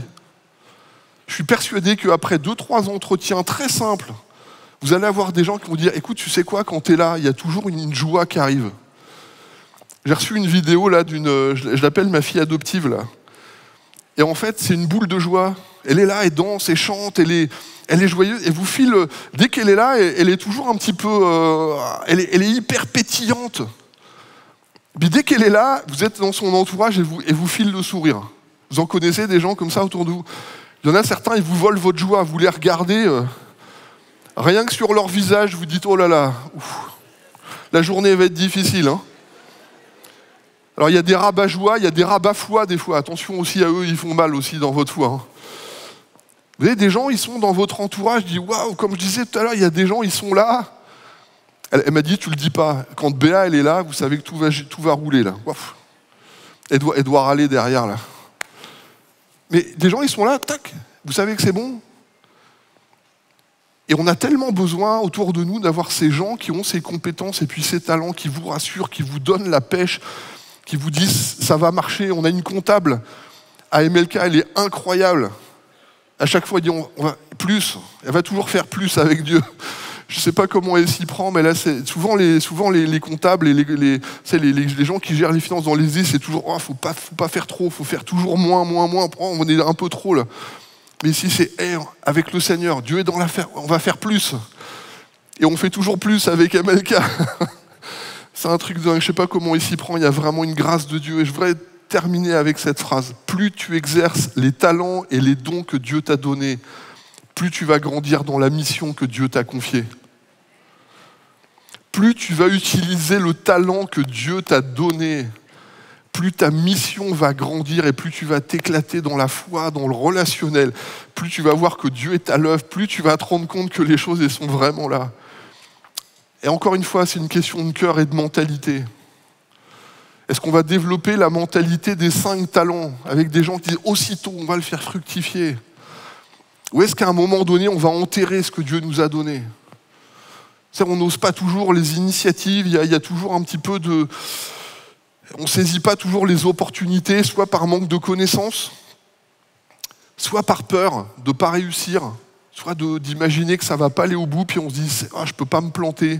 S3: Je suis persuadé qu'après 2-3 entretiens très simples, vous allez avoir des gens qui vont dire, écoute, tu sais quoi, quand tu es là, il y a toujours une joie qui arrive. J'ai reçu une vidéo là je l'appelle ma fille adoptive là. Et en fait, c'est une boule de joie. Elle est là, elle danse, elle chante, elle est joyeuse. Et vous file, dès qu'elle est là, elle est toujours un petit peu, elle est hyper pétillante. Puis dès qu'elle est là, vous êtes dans son entourage et vous file le sourire. Vous en connaissez des gens comme ça autour de vous? Il y en a certains, ils vous volent votre joie. Vous les regardez, rien que sur leur visage, vous dites, oh là là, ouf, la journée va être difficile, hein. Alors il y a des rabat-joie, il y a des rabat-foi des fois. Attention aussi à eux, ils font mal aussi dans votre foi. Hein. Vous avez des gens, ils sont dans votre entourage, ils disent waouh, comme je disais tout à l'heure, il y a des gens, ils sont là. Elle m'a dit, tu le dis pas. Quand Béa, elle est là, vous savez que tout va rouler là. Ouf. Elle doit râler derrière là. Mais des gens, ils sont là, tac, vous savez que c'est bon. Et on a tellement besoin autour de nous d'avoir ces gens qui ont ces compétences et puis ces talents qui vous rassurent, qui vous donnent la pêche, qui vous disent ça va marcher. On a une comptable à MLK, elle est incroyable. À chaque fois, elle dit on va plus. Elle va toujours faire plus avec Dieu. Je ne sais pas comment elle s'y prend, mais là, c'est souvent les comptables et les gens qui gèrent les finances dans les c'est toujours oh, faut pas faire trop, faut faire toujours moins. Oh, on est un peu trop là. Mais ici, c'est avec le Seigneur, Dieu est dans l'affaire, on va faire plus. Et on fait toujours plus avec MLK. C'est un truc dingue, je ne sais pas comment il s'y prend, il y a vraiment une grâce de Dieu. Et je voudrais terminer avec cette phrase. Plus tu exerces les talents et les dons que Dieu t'a donnés, plus tu vas grandir dans la mission que Dieu t'a confiée. Plus tu vas utiliser le talent que Dieu t'a donné, plus ta mission va grandir et plus tu vas t'éclater dans la foi, dans le relationnel, plus tu vas voir que Dieu est à l'œuvre, plus tu vas te rendre compte que les choses elles sont vraiment là. Et encore une fois, c'est une question de cœur et de mentalité. Est-ce qu'on va développer la mentalité des 5 talents avec des gens qui disent aussitôt on va le faire fructifier? Ou est-ce qu'à un moment donné, on va enterrer ce que Dieu nous a donné? On n'ose pas toujours les initiatives, il y a toujours un petit peu de... On ne saisit pas toujours les opportunités, soit par manque de connaissances, soit par peur de ne pas réussir, soit d'imaginer que ça ne va pas aller au bout, puis on se dit « je ne peux pas me planter »,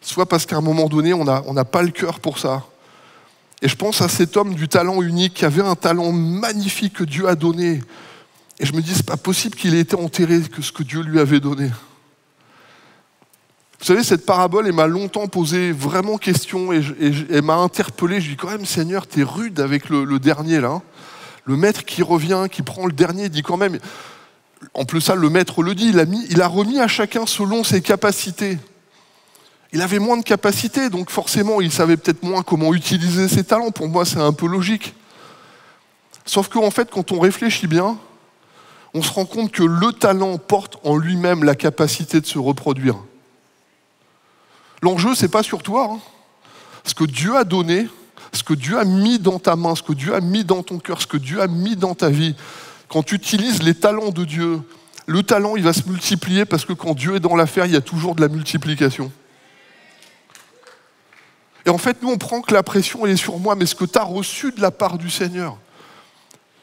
S3: soit parce qu'à un moment donné, on n'a pas le cœur pour ça. Et je pense à cet homme du talent unique qui avait un talent magnifique que Dieu a donné. Et je me dis, c'est pas possible qu'il ait été enterré que ce que Dieu lui avait donné. Vous savez, cette parabole, elle m'a longtemps posé vraiment question et elle m'a interpellé. Je dis quand même, Seigneur, t'es rude avec le dernier là. Le maître qui revient, qui prend le dernier, dit quand même, en plus ça, le maître le dit, il a remis à chacun selon ses capacités. Il avait moins de capacités, donc forcément, il savait peut-être moins comment utiliser ses talents. Pour moi, c'est un peu logique. Sauf qu'en fait, quand on réfléchit bien, on se rend compte que le talent porte en lui-même la capacité de se reproduire. L'enjeu, c'est pas sur toi. Hein. Ce que Dieu a donné, ce que Dieu a mis dans ta main, ce que Dieu a mis dans ton cœur, ce que Dieu a mis dans ta vie, quand tu utilises les talents de Dieu, le talent, il va se multiplier parce que quand Dieu est dans l'affaire, il y a toujours de la multiplication. Et en fait, nous, on prend que la pression, elle est sur moi, mais ce que tu as reçu de la part du Seigneur,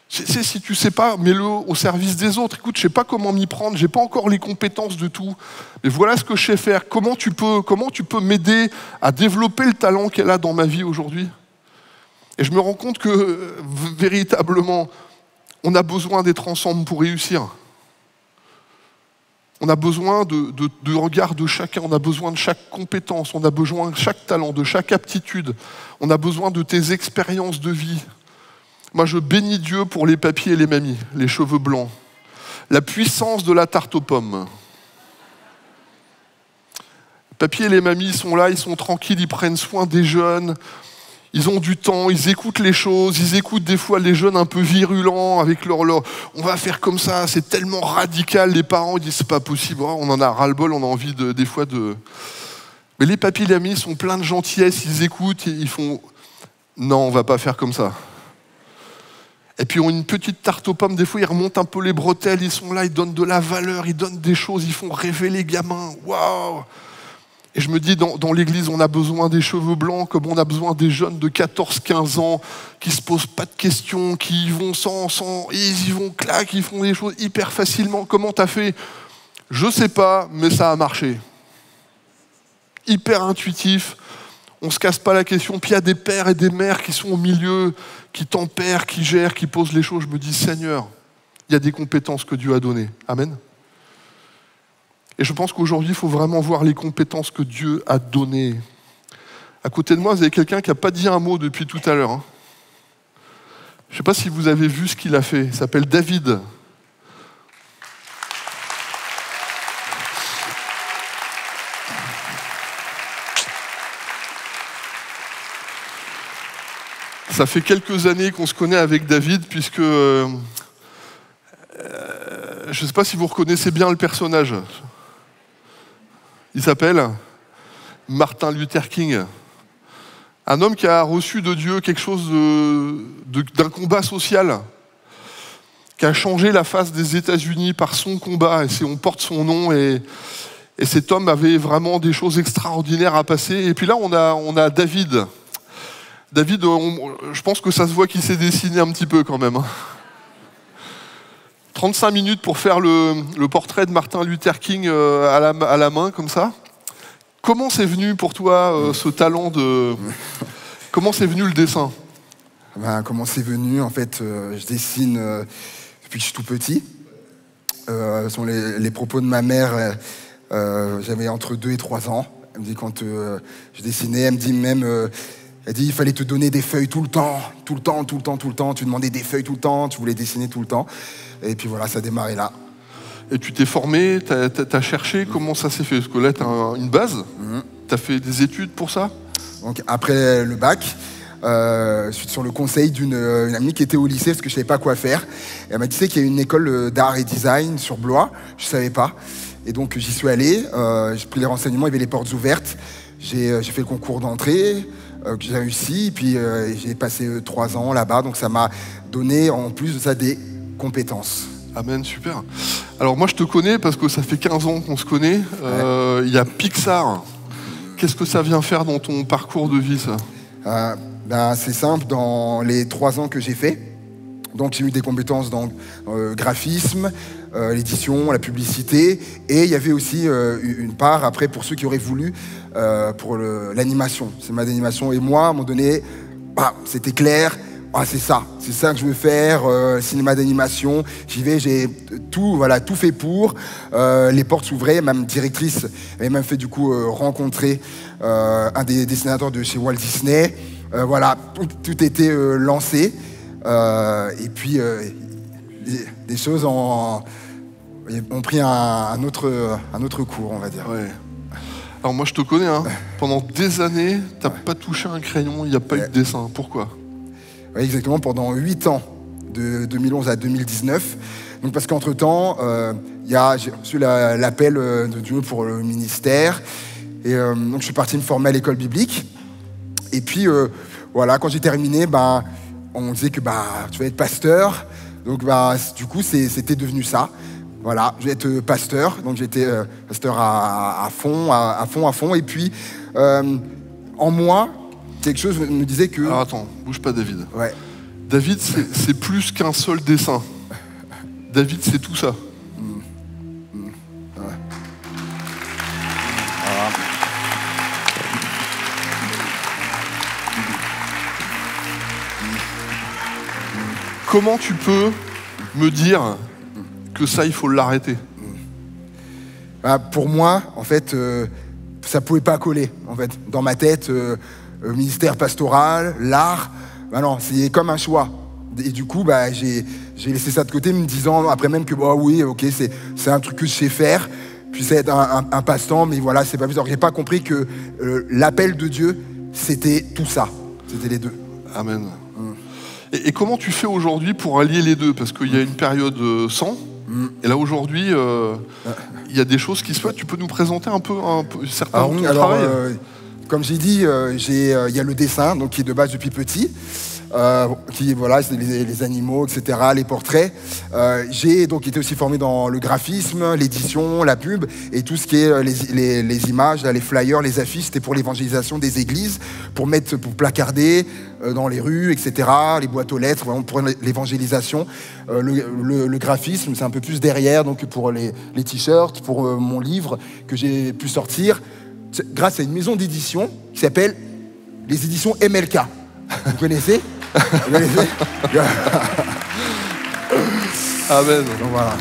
S3: si tu ne sais pas, mets-le au service des autres. Écoute, je ne sais pas comment m'y prendre, je n'ai pas encore les compétences de tout, mais voilà ce que je sais faire. Comment tu peux m'aider à développer le talent qu'elle a dans ma vie aujourd'hui ? Et je me rends compte que, véritablement, on a besoin d'être ensemble pour réussir. On a besoin de regard de chacun, on a besoin de chaque compétence, on a besoin de chaque talent, de chaque aptitude. On a besoin de tes expériences de vie. Moi, je bénis Dieu pour les papys et les mamies, les cheveux blancs. La puissance de la tarte aux pommes. Les papys et les mamies sont là, ils sont tranquilles, ils prennent soin des jeunes. Ils ont du temps, ils écoutent les choses, ils écoutent des fois les jeunes un peu virulents avec leur on va faire comme ça, c'est tellement radical, les parents ils disent c'est pas possible, on en a ras-le-bol, on a envie des fois de... Mais les papys et les mamies sont pleins de gentillesse, ils écoutent, ils font non, on va pas faire comme ça. Et puis ils ont une petite tarte aux pommes, des fois ils remontent un peu les bretelles, ils sont là, ils donnent de la valeur, ils donnent des choses, ils font rêver les gamins, waouh! Et je me dis, dans l'église, on a besoin des cheveux blancs, comme on a besoin des jeunes de 14-15 ans qui ne se posent pas de questions, qui y vont ils y vont clac, ils font des choses hyper facilement. Comment t'as fait ? Je ne sais pas, mais ça a marché. Hyper intuitif, on ne se casse pas la question. Puis il y a des pères et des mères qui sont au milieu, qui tempèrent, qui gèrent, qui posent les choses. Je me dis, Seigneur, il y a des compétences que Dieu a données. Amen. Et je pense qu'aujourd'hui, il faut vraiment voir les compétences que Dieu a données. À côté de moi, vous avez quelqu'un qui n'a pas dit un mot depuis tout à l'heure. Je ne sais pas si vous avez vu ce qu'il a fait. Il s'appelle David. Ça fait quelques années qu'on se connaît avec David, puisque je ne sais pas si vous reconnaissez bien le personnage. Il s'appelle Martin Luther King. Un homme qui a reçu de Dieu quelque chose d'un combat social, qui a changé la face des États-Unis par son combat. Et on porte son nom et cet homme avait vraiment des choses extraordinaires à passer. Et puis là, on a David. David, je pense que ça se voit qu'il s'est dessiné un petit peu quand même. 35 minutes pour faire le portrait de Martin Luther King à la main, comme ça. Comment c'est venu pour toi ce talent de... Comment c'est venu le dessin ?
S4: Comment c'est venu ? En fait, je dessine depuis que je suis tout petit. Ce sont les propos de ma mère. J'avais entre 2 et 3 ans. Elle me dit quand je dessinais, elle me dit même... Elle dit il fallait te donner des feuilles tout le temps. Tu demandais des feuilles tout le temps, tu voulais dessiner tout le temps. Et puis voilà, ça a démarré là. Et tu t'es formé, t'as cherché, comment ça s'est fait ? Parce que là, t'as une base, t'as fait des études pour ça ? Donc après le bac, je suis sur le conseil d'une amie qui était au lycée parce que je savais pas quoi faire. Et elle m'a dit qu'il y a une école d'art et design sur Blois, je savais pas. Et donc j'y suis allé, j'ai pris les renseignements, il y avait les portes ouvertes. J'ai fait le concours d'entrée, que j'ai réussi, et puis j'ai passé 3 ans là-bas, donc ça m'a donné en plus de ça des compétences.
S3: Amen, super. Alors moi je te connais parce que ça fait 15 ans qu'on se connaît. Il y a Pixar. Qu'est-ce que ça vient faire dans ton parcours de vie, ça ?
S4: C'est simple, dans les 3 ans que j'ai fait, donc j'ai eu des compétences dans le graphisme, l'édition, la publicité, et il y avait aussi une part après pour ceux qui auraient voulu pour l'animation, c'est ma d'animation. Et moi, à un moment donné, c'était clair, ah, c'est ça que je veux faire, cinéma d'animation. J'y vais, j'ai tout fait pour. Les portes s'ouvraient, ma directrice avait même fait du coup rencontrer un des dessinateurs de chez Walt Disney. Voilà, tout était lancé. Et puis, des choses ont pris un autre cours, on va dire.
S3: Ouais. Alors moi je te connais, hein. Pendant des années, tu n'as pas touché un crayon, il n'y a pas eu de dessin. Pourquoi?
S4: Oui, exactement, pendant 8 ans, de 2011 à 2019. Donc parce qu'entre-temps, j'ai reçu l'appel de Dieu pour le ministère. Et donc je suis parti me former à l'école biblique. Et puis, voilà, quand j'ai terminé, on me disait que tu vas être pasteur. Donc du coup, c'était devenu ça. Voilà, je vais être pasteur. Donc j'étais pasteur à fond. Et puis, en moi, quelque chose me disait que...
S3: Alors attends, bouge pas David.
S4: Ouais.
S3: David, c'est plus qu'un seul dessin. David, c'est tout ça.
S4: Ouais.
S3: Comment tu peux me dire que ça, il faut l'arrêter?
S4: Pour moi, en fait, ça pouvait pas coller. En fait, dans ma tête, ministère pastoral, l'art, non, c'est comme un choix. Et du coup, j'ai laissé ça de côté, me disant après même que oui, ok, c'est un truc que je sais faire. Puis c'est un passe-temps, mais voilà, c'est pas plus. Alors j'ai pas compris que l'appel de Dieu, c'était tout ça. C'était les deux.
S3: Amen. Et comment tu fais aujourd'hui pour allier les deux? Parce qu'il y a une période sans, et là aujourd'hui, il y a des choses qui se passent. Tu peux nous présenter un peu certains de ton travail?
S4: Comme j'ai dit, il y a le dessin, donc qui est de base depuis petit, c'est les animaux, etc., les portraits. J'ai donc été aussi formé dans le graphisme, l'édition, la pub, et tout ce qui est les images, les flyers, les affiches, c'était pour l'évangélisation des églises, pour placarder dans les rues, etc., les boîtes aux lettres, vraiment pour l'évangélisation. Le graphisme, c'est un peu plus derrière, donc pour les t-shirts, pour mon livre que j'ai pu sortir, grâce à une maison d'édition qui s'appelle les éditions MLK. Vous connaissez? Vous connaissez?
S3: Amen.
S4: Donc voilà.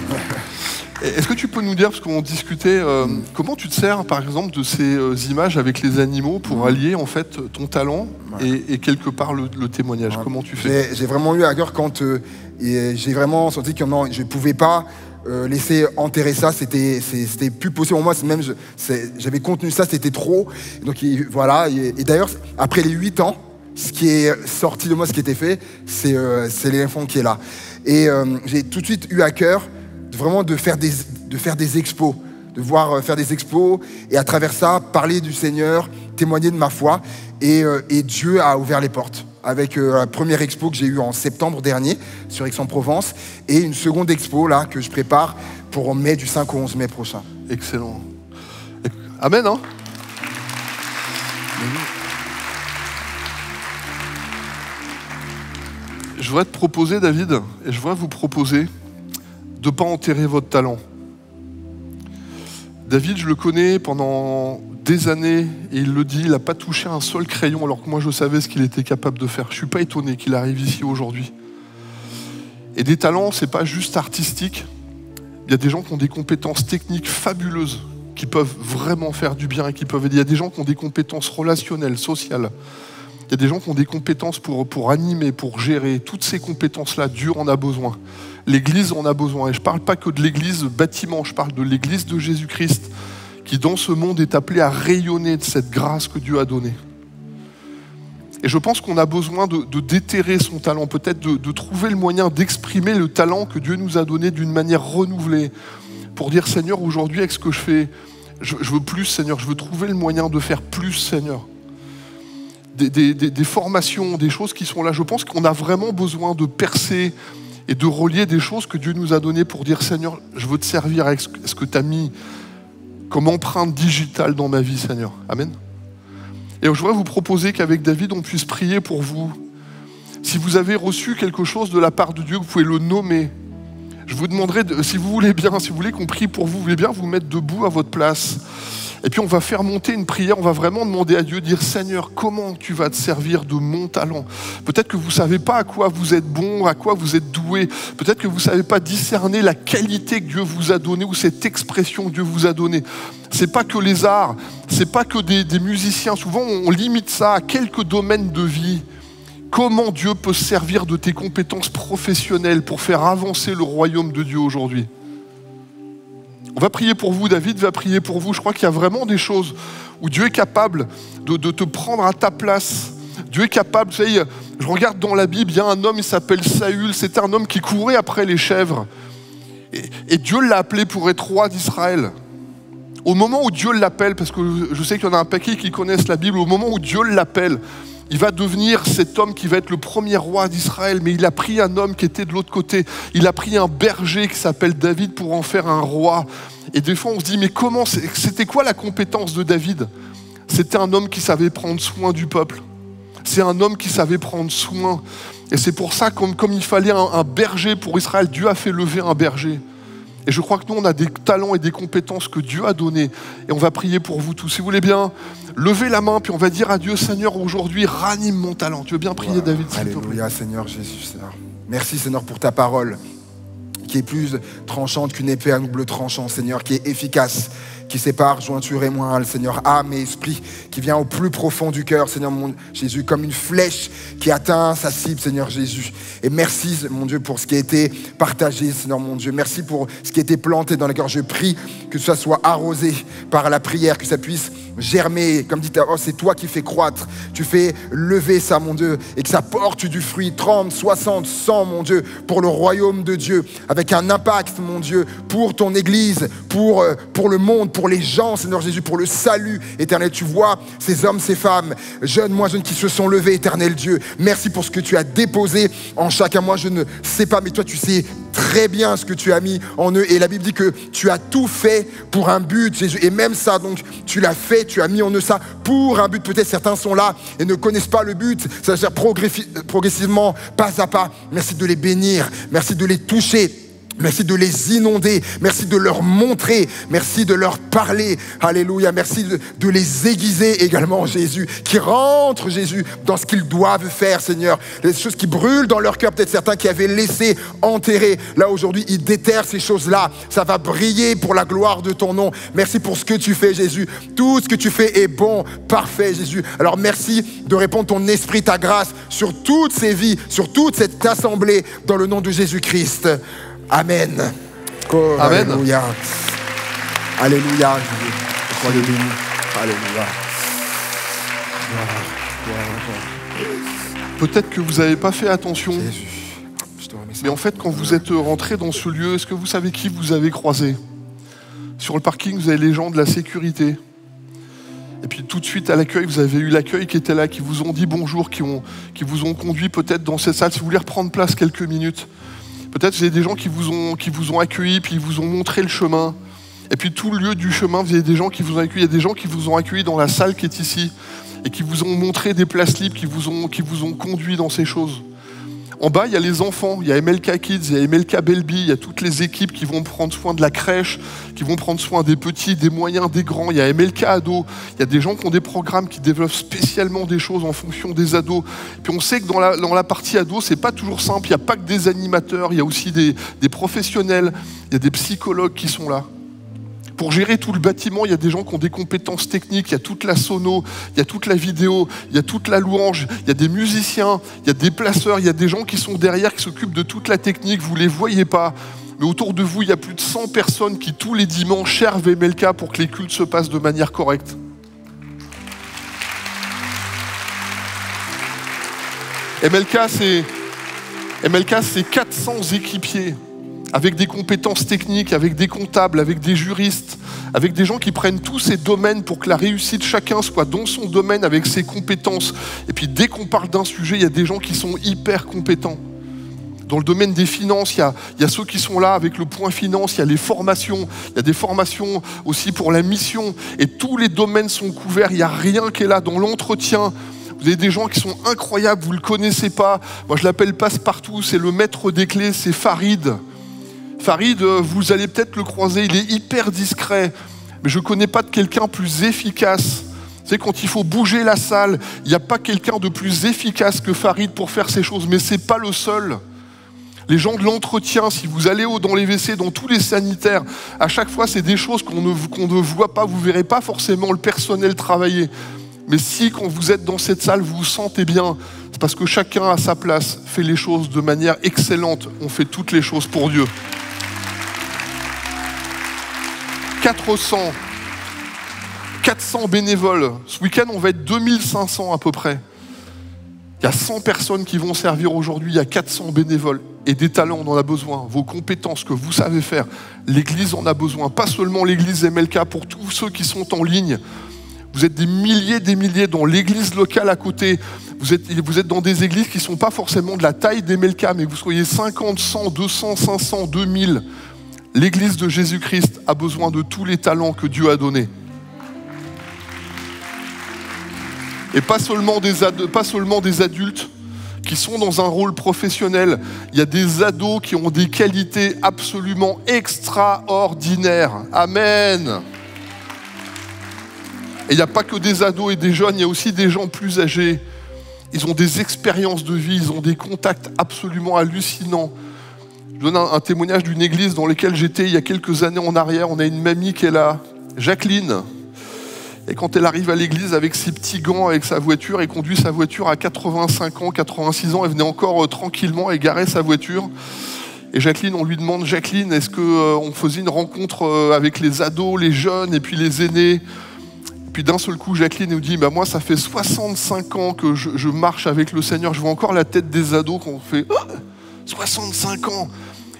S3: Est-ce que tu peux nous dire, parce qu'on discutait, comment tu te sers par exemple de ces images avec les animaux pour allier en fait ton talent et quelque part le témoignage? Comment tu fais?
S4: J'ai vraiment eu à cœur quand j'ai vraiment senti que non, je ne pouvais pas laisser enterrer ça, c'était plus possible pour moi. Même j'avais contenu ça, c'était trop. Donc voilà. Et d'ailleurs, après les 8 ans, ce qui est sorti de moi, ce qui était fait, c'est l'éléphant qui est là. Et j'ai tout de suite eu à cœur vraiment de faire des expos, de faire des expos et à travers ça, parler du Seigneur, témoigner de ma foi. Et Dieu a ouvert les portes avec la première expo que j'ai eue en septembre dernier sur Aix-en-Provence et une seconde expo là que je prépare pour mai, du 5 au 11 mai prochain.
S3: Excellent. Amen, hein? Je voudrais te proposer, David, et je voudrais vous proposer de ne pas enterrer votre talent. David, je le connais pendant des années, et il le dit, il n'a pas touché un seul crayon, alors que moi je savais ce qu'il était capable de faire. Je ne suis pas étonné qu'il arrive ici aujourd'hui. Et des talents, ce n'est pas juste artistique. Il y a des gens qui ont des compétences techniques fabuleuses, qui peuvent vraiment faire du bien, et qui peuvent aider. Il y a des gens qui ont des compétences relationnelles, sociales. Il y a des gens qui ont des compétences pour animer, pour gérer. Toutes ces compétences-là, Dieu en a besoin. L'Église en a besoin. Et je ne parle pas que de l'Église bâtiment, je parle de l'Église de Jésus-Christ, qui dans ce monde est appelée à rayonner de cette grâce que Dieu a donnée. Et je pense qu'on a besoin de déterrer son talent, peut-être de trouver le moyen d'exprimer le talent que Dieu nous a donné d'une manière renouvelée, pour dire, Seigneur, aujourd'hui, avec ce que je fais, je veux plus, Seigneur, je veux trouver le moyen de faire plus, Seigneur. Des formations, des choses qui sont là. Je pense qu'on a vraiment besoin de percer et de relier des choses que Dieu nous a données pour dire, Seigneur, je veux te servir avec ce que tu as mis comme empreinte digitale dans ma vie, Seigneur. Amen. Et je voudrais vous proposer qu'avec David, on puisse prier pour vous. Si vous avez reçu quelque chose de la part de Dieu, vous pouvez le nommer. Je vous demanderai, si vous voulez bien, si vous voulez qu'on prie pour vous, vous voulez bien vous mettre debout à votre place. Et puis on va faire monter une prière, on va vraiment demander à Dieu, dire Seigneur, comment tu vas te servir de mon talent? Peut-être que vous ne savez pas à quoi vous êtes bon, à quoi vous êtes doué. Peut-être que vous ne savez pas discerner la qualité que Dieu vous a donnée ou cette expression que Dieu vous a donnée. Ce n'est pas que les arts, ce n'est pas que des musiciens. Souvent on limite ça à quelques domaines de vie. Comment Dieu peut se servir de tes compétences professionnelles pour faire avancer le royaume de Dieu aujourd'hui? On va prier pour vous, David va prier pour vous. Je crois qu'il y a vraiment des choses où Dieu est capable de te prendre à ta place. Dieu est capable, vous savez, je regarde dans la Bible, il y a un homme, il s'appelle Saül, c'était un homme qui courait après les chèvres. Et Dieu l'a appelé pour être roi d'Israël. Au moment où Dieu l'appelle, parce que je sais qu'il y en a un paquet qui connaissent la Bible, au moment où Dieu l'appelle, il va devenir cet homme qui va être le premier roi d'Israël, mais il a pris un homme qui était de l'autre côté. Il a pris un berger qui s'appelle David pour en faire un roi. Et des fois on se dit, mais comment, c'était quoi la compétence de David? C'était un homme qui savait prendre soin du peuple. C'est un homme qui savait prendre soin. Et c'est pour ça, comme il fallait un berger pour Israël, Dieu a fait lever un berger. Et je crois que nous, on a des talents et des compétences que Dieu a donnés. Et on va prier pour vous tous. Si vous voulez bien, levez la main, puis on va dire à Dieu, Seigneur, aujourd'hui, ranime mon talent. Tu veux bien prier, David, s'il te plaît?
S4: Alléluia, Seigneur Jésus, Seigneur. Merci, Seigneur, pour ta parole, qui est plus tranchante qu'une épée à double tranchant, Seigneur, qui est efficace, qui sépare jointure et moelle, Seigneur, âme et esprit, qui vient au plus profond du cœur, Seigneur mon Jésus, comme une flèche qui atteint sa cible, Seigneur Jésus. Et merci, mon Dieu, pour ce qui a été partagé, Seigneur mon Dieu. Merci pour ce qui a été planté dans le cœur. Je prie que ça soit arrosé par la prière, que ça puisse germer, comme dit, oh, c'est toi qui fais croître, tu fais lever ça, mon Dieu, et que ça porte du fruit, 30, 60, 100, mon Dieu, pour le royaume de Dieu, avec un impact, mon Dieu, pour ton Église, pour le monde, pour les gens, Seigneur Jésus, pour le salut éternel. Tu vois ces hommes, ces femmes, jeunes, moins jeunes, qui se sont levés, éternel Dieu. Merci pour ce que tu as déposé en chacun. Moi, je ne sais pas, mais toi, tu sais très bien ce que tu as mis en eux. Et la Bible dit que tu as tout fait pour un but, Jésus. Et même ça, donc, tu l'as fait, tu as mis en eux ça pour un but. Peut-être certains sont là et ne connaissent pas le but. Ça va se faire progressivement, pas à pas. Merci de les bénir. Merci de les toucher. Merci de les inonder, merci de leur montrer, merci de leur parler, alléluia, merci de les aiguiser également, Jésus, qui rentrent, Jésus, dans ce qu'ils doivent faire, Seigneur, les choses qui brûlent dans leur cœur, peut-être certains qui avaient laissé enterrer, là aujourd'hui, ils déterrent ces choses-là, ça va briller pour la gloire de ton nom, merci pour ce que tu fais, Jésus, tout ce que tu fais est bon, parfait, Jésus, alors merci de répondre ton esprit, ta grâce, sur toutes ces vies, sur toute cette assemblée, dans le nom de Jésus-Christ. Amen. Oh,
S3: Amen.
S4: Alléluia. Alléluia. Sois le béni. Alléluia.
S3: Peut-être que vous n'avez pas fait attention,
S4: Jésus, je te remercie.
S3: mais en fait, quand vous êtes rentré dans ce lieu, est-ce que vous savez qui vous avez croisé? Sur le parking, vous avez les gens de la sécurité. Et puis tout de suite à l'accueil, vous avez eu l'accueil qui était là, qui vous ont dit bonjour, qui vous ont conduit peut-être dans cette salle. Si vous voulez reprendre place quelques minutes, peut-être vous avez des gens qui vous ont accueillis, puis ils vous ont montré le chemin. Et puis tout le lieu du chemin, vous avez des gens qui vous ont accueillis. Il y a des gens qui vous ont accueillis dans la salle qui est ici et qui vous ont montré des places libres, qui vous ont conduit dans ces choses. En bas, il y a les enfants, il y a MLK Kids, il y a MLK Belby, il y a toutes les équipes qui vont prendre soin de la crèche, qui vont prendre soin des petits, des moyens, des grands. Il y a MLK Ados, il y a des gens qui ont des programmes qui développent spécialement des choses en fonction des ados. Puis on sait que dans la partie ados, c'est pas toujours simple. Il n'y a pas que des animateurs, il y a aussi des professionnels, il y a des psychologues qui sont là. Pour gérer tout le bâtiment, il y a des gens qui ont des compétences techniques, il y a toute la sono, il y a toute la vidéo, il y a toute la louange, il y a des musiciens, il y a des placeurs, il y a des gens qui sont derrière, qui s'occupent de toute la technique, vous ne les voyez pas. Mais autour de vous, il y a plus de 100 personnes qui tous les dimanches servent MLK pour que les cultes se passent de manière correcte. MLK, c'est 400 équipiers, avec des compétences techniques, avec des comptables, avec des juristes, avec des gens qui prennent tous ces domaines pour que la réussite de chacun soit dans son domaine avec ses compétences. Et puis dès qu'on parle d'un sujet, il y a des gens qui sont hyper compétents. Dans le domaine des finances, il y a ceux qui sont là avec le point finance, il y a les formations, il y a des formations aussi pour la mission. Et tous les domaines sont couverts, il n'y a rien qui est là. Dans l'entretien, vous avez des gens qui sont incroyables, vous ne le connaissez pas. Moi, je l'appelle Passe-Partout, c'est le maître des clés, c'est Farid. Farid, vous allez peut-être le croiser, il est hyper discret, Mais je ne connais pas de quelqu'un plus efficace. Tu sais, quand il faut bouger la salle, il n'y a pas quelqu'un de plus efficace que Farid pour faire ces choses, mais ce n'est pas le seul. Les gens de l'entretien, si vous allez dans les WC, dans tous les sanitaires, à chaque fois, c'est des choses qu'on ne voit pas. Vous ne verrez pas forcément le personnel travailler. Mais si, quand vous êtes dans cette salle, vous vous sentez bien, c'est parce que chacun à sa place fait les choses de manière excellente. On fait toutes les choses pour Dieu. 400 bénévoles. Ce week-end, on va être 2500 à peu près. Il y a 100 personnes qui vont servir aujourd'hui, il y a 400 bénévoles. Et des talents, on en a besoin. Vos compétences que vous savez faire, l'Église en a besoin. Pas seulement l'Église MLK, pour tous ceux qui sont en ligne. Vous êtes des milliers dans l'Église locale à côté. Vous êtes dans des églises qui ne sont pas forcément de la taille des MLK, mais que vous soyez 50, 100, 200, 500, 2000. L'Église de Jésus-Christ a besoin de tous les talents que Dieu a donnés. Et pas seulement des adultes qui sont dans un rôle professionnel. Il y a des ados qui ont des qualités absolument extraordinaires. Amen. Et il n'y a pas que des ados et des jeunes, il y a aussi des gens plus âgés. Ils ont des expériences de vie, ils ont des contacts absolument hallucinants. Je donne un témoignage d'une église dans laquelle j'étais il y a quelques années en arrière. On a une mamie qui est là, Jacqueline. Et quand elle arrive à l'église avec ses petits gants, avec sa voiture, elle conduit sa voiture à 85 ans, 86 ans. Elle venait encore tranquillement égarer sa voiture. Et Jacqueline, on lui demande, Jacqueline, est-ce qu'on faisait une rencontre avec les ados, les jeunes et puis les aînés? Puis d'un seul coup, Jacqueline nous dit, moi, ça fait 65 ans que je marche avec le Seigneur. Je vois encore la tête des ados qu'on fait, 65 ans.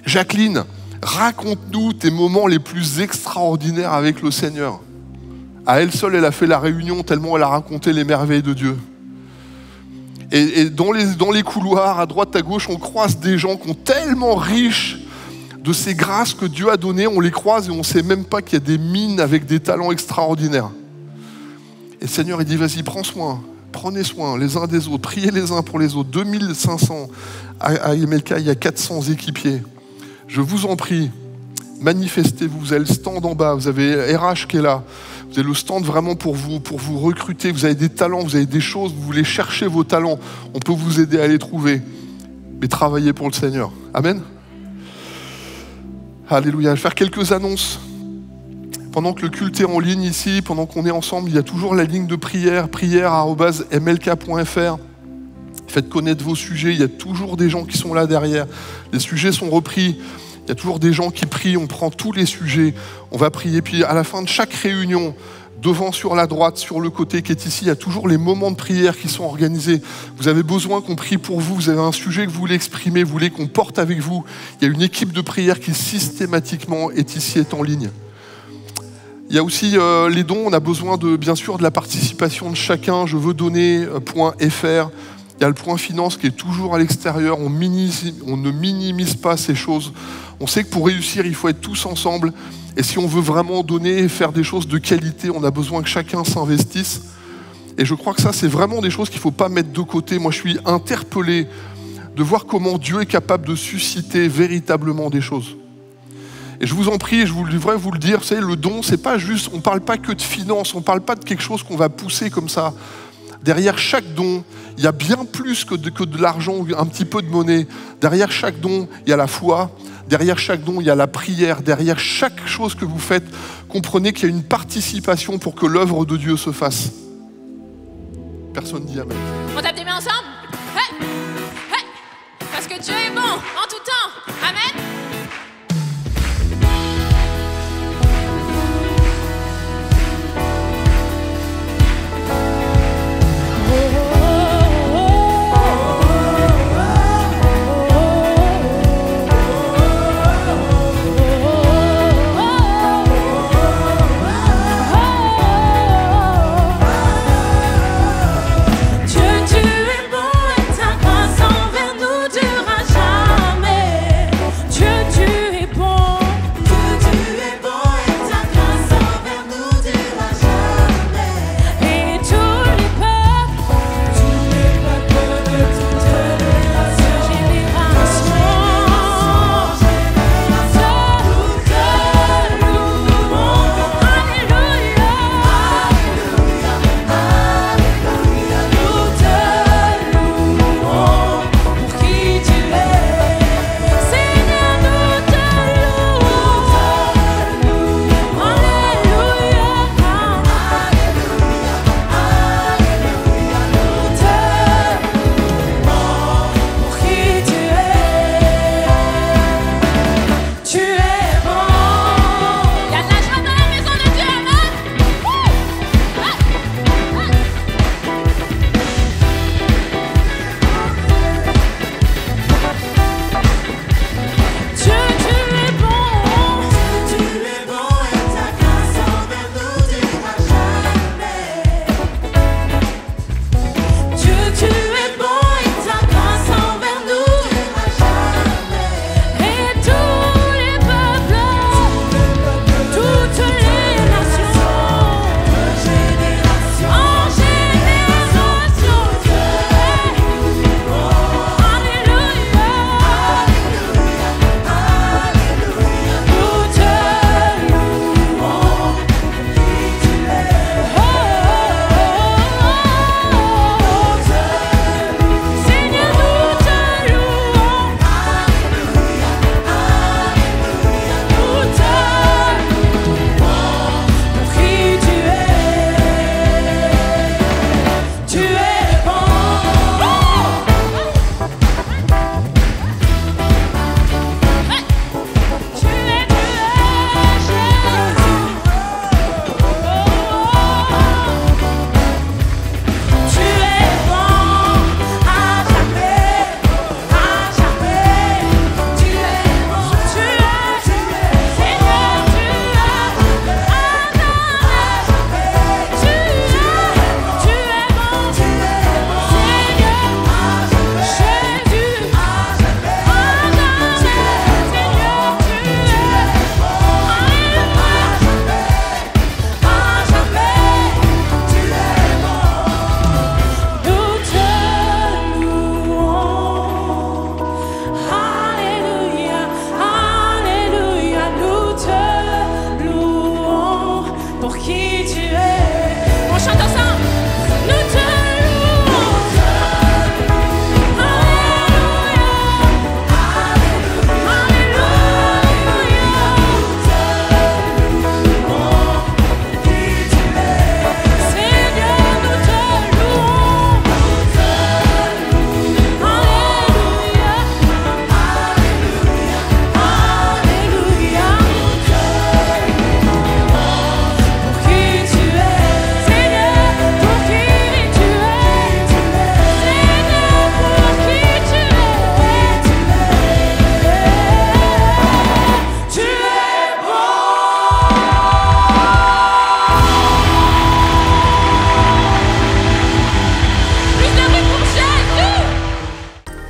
S3: Jacqueline, raconte-nous tes moments les plus extraordinaires avec le Seigneur. À elle seule, elle a fait la réunion tellement elle a raconté les merveilles de Dieu. Et dans les couloirs, à droite, à gauche, on croise des gens qui sont tellement riches de ces grâces que Dieu a données. On les croise et on ne sait même pas qu'il y a des mines avec des talents extraordinaires. Et le Seigneur, il dit, vas-y, prenez soin les uns des autres, priez les uns pour les autres. 2500 à MLK, il y a 400 équipiers. Je vous en prie, manifestez-vous. Vous avez le stand en bas, vous avez RH qui est là. Vous avez le stand vraiment pour vous recruter. Vous avez des talents, vous avez des choses, vous voulez chercher vos talents. On peut vous aider à les trouver. Mais travaillez pour le Seigneur. Amen. Alléluia. Je vais faire quelques annonces. Pendant que le culte est en ligne ici, pendant qu'on est ensemble, il y a toujours la ligne de prière, prière@mlk.fr. Faites connaître vos sujets, il y a toujours des gens qui sont là derrière. Les sujets sont repris, il y a toujours des gens qui prient, on prend tous les sujets, on va prier. Puis à la fin de chaque réunion, devant sur la droite, sur le côté qui est ici, il y a toujours les moments de prière qui sont organisés. Vous avez besoin qu'on prie pour vous, vous avez un sujet que vous voulez exprimer, vous voulez qu'on porte avec vous. Il y a une équipe de prière qui systématiquement est ici, est en ligne. Il y a aussi les dons, on a besoin bien sûr de la participation de chacun. Je veux donner.fr. Il y a le point finance qui est toujours à l'extérieur. On ne minimise pas ces choses. On sait que pour réussir, il faut être tous ensemble. Et si on veut vraiment donner et faire des choses de qualité, on a besoin que chacun s'investisse. Et je crois que ça, c'est vraiment des choses qu'il ne faut pas mettre de côté. Moi, je suis interpellé de voir comment Dieu est capable de susciter véritablement des choses. Et je vous en prie, je voudrais vous le dire, vous savez, le don, c'est pas juste, on ne parle pas que de finances, on ne parle pas de quelque chose qu'on va pousser comme ça. Derrière chaque don, il y a bien plus que de l'argent ou un petit peu de monnaie. Derrière chaque don, il y a la foi. Derrière chaque don, il y a la prière. Derrière chaque chose que vous faites, comprenez qu'il y a une participation pour que l'œuvre de Dieu se fasse. Personne dit amen.
S2: On tape des mains ensemble? Hey! Hey! Parce que Dieu est bon en tout temps. Amen. Dieu, tu es bon et ta grâce envers nous durera jamais. Dieu,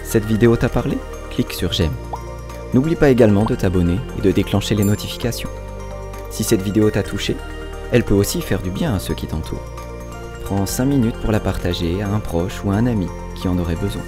S5: Cette vidéo t'a parlé? Clique sur j'aime. N'oublie pas également de t'abonner et de déclencher les notifications. Si cette vidéo t'a touché, elle peut aussi faire du bien à ceux qui t'entourent. Prends 5 minutes pour la partager à un proche ou à un ami qui en aurait besoin.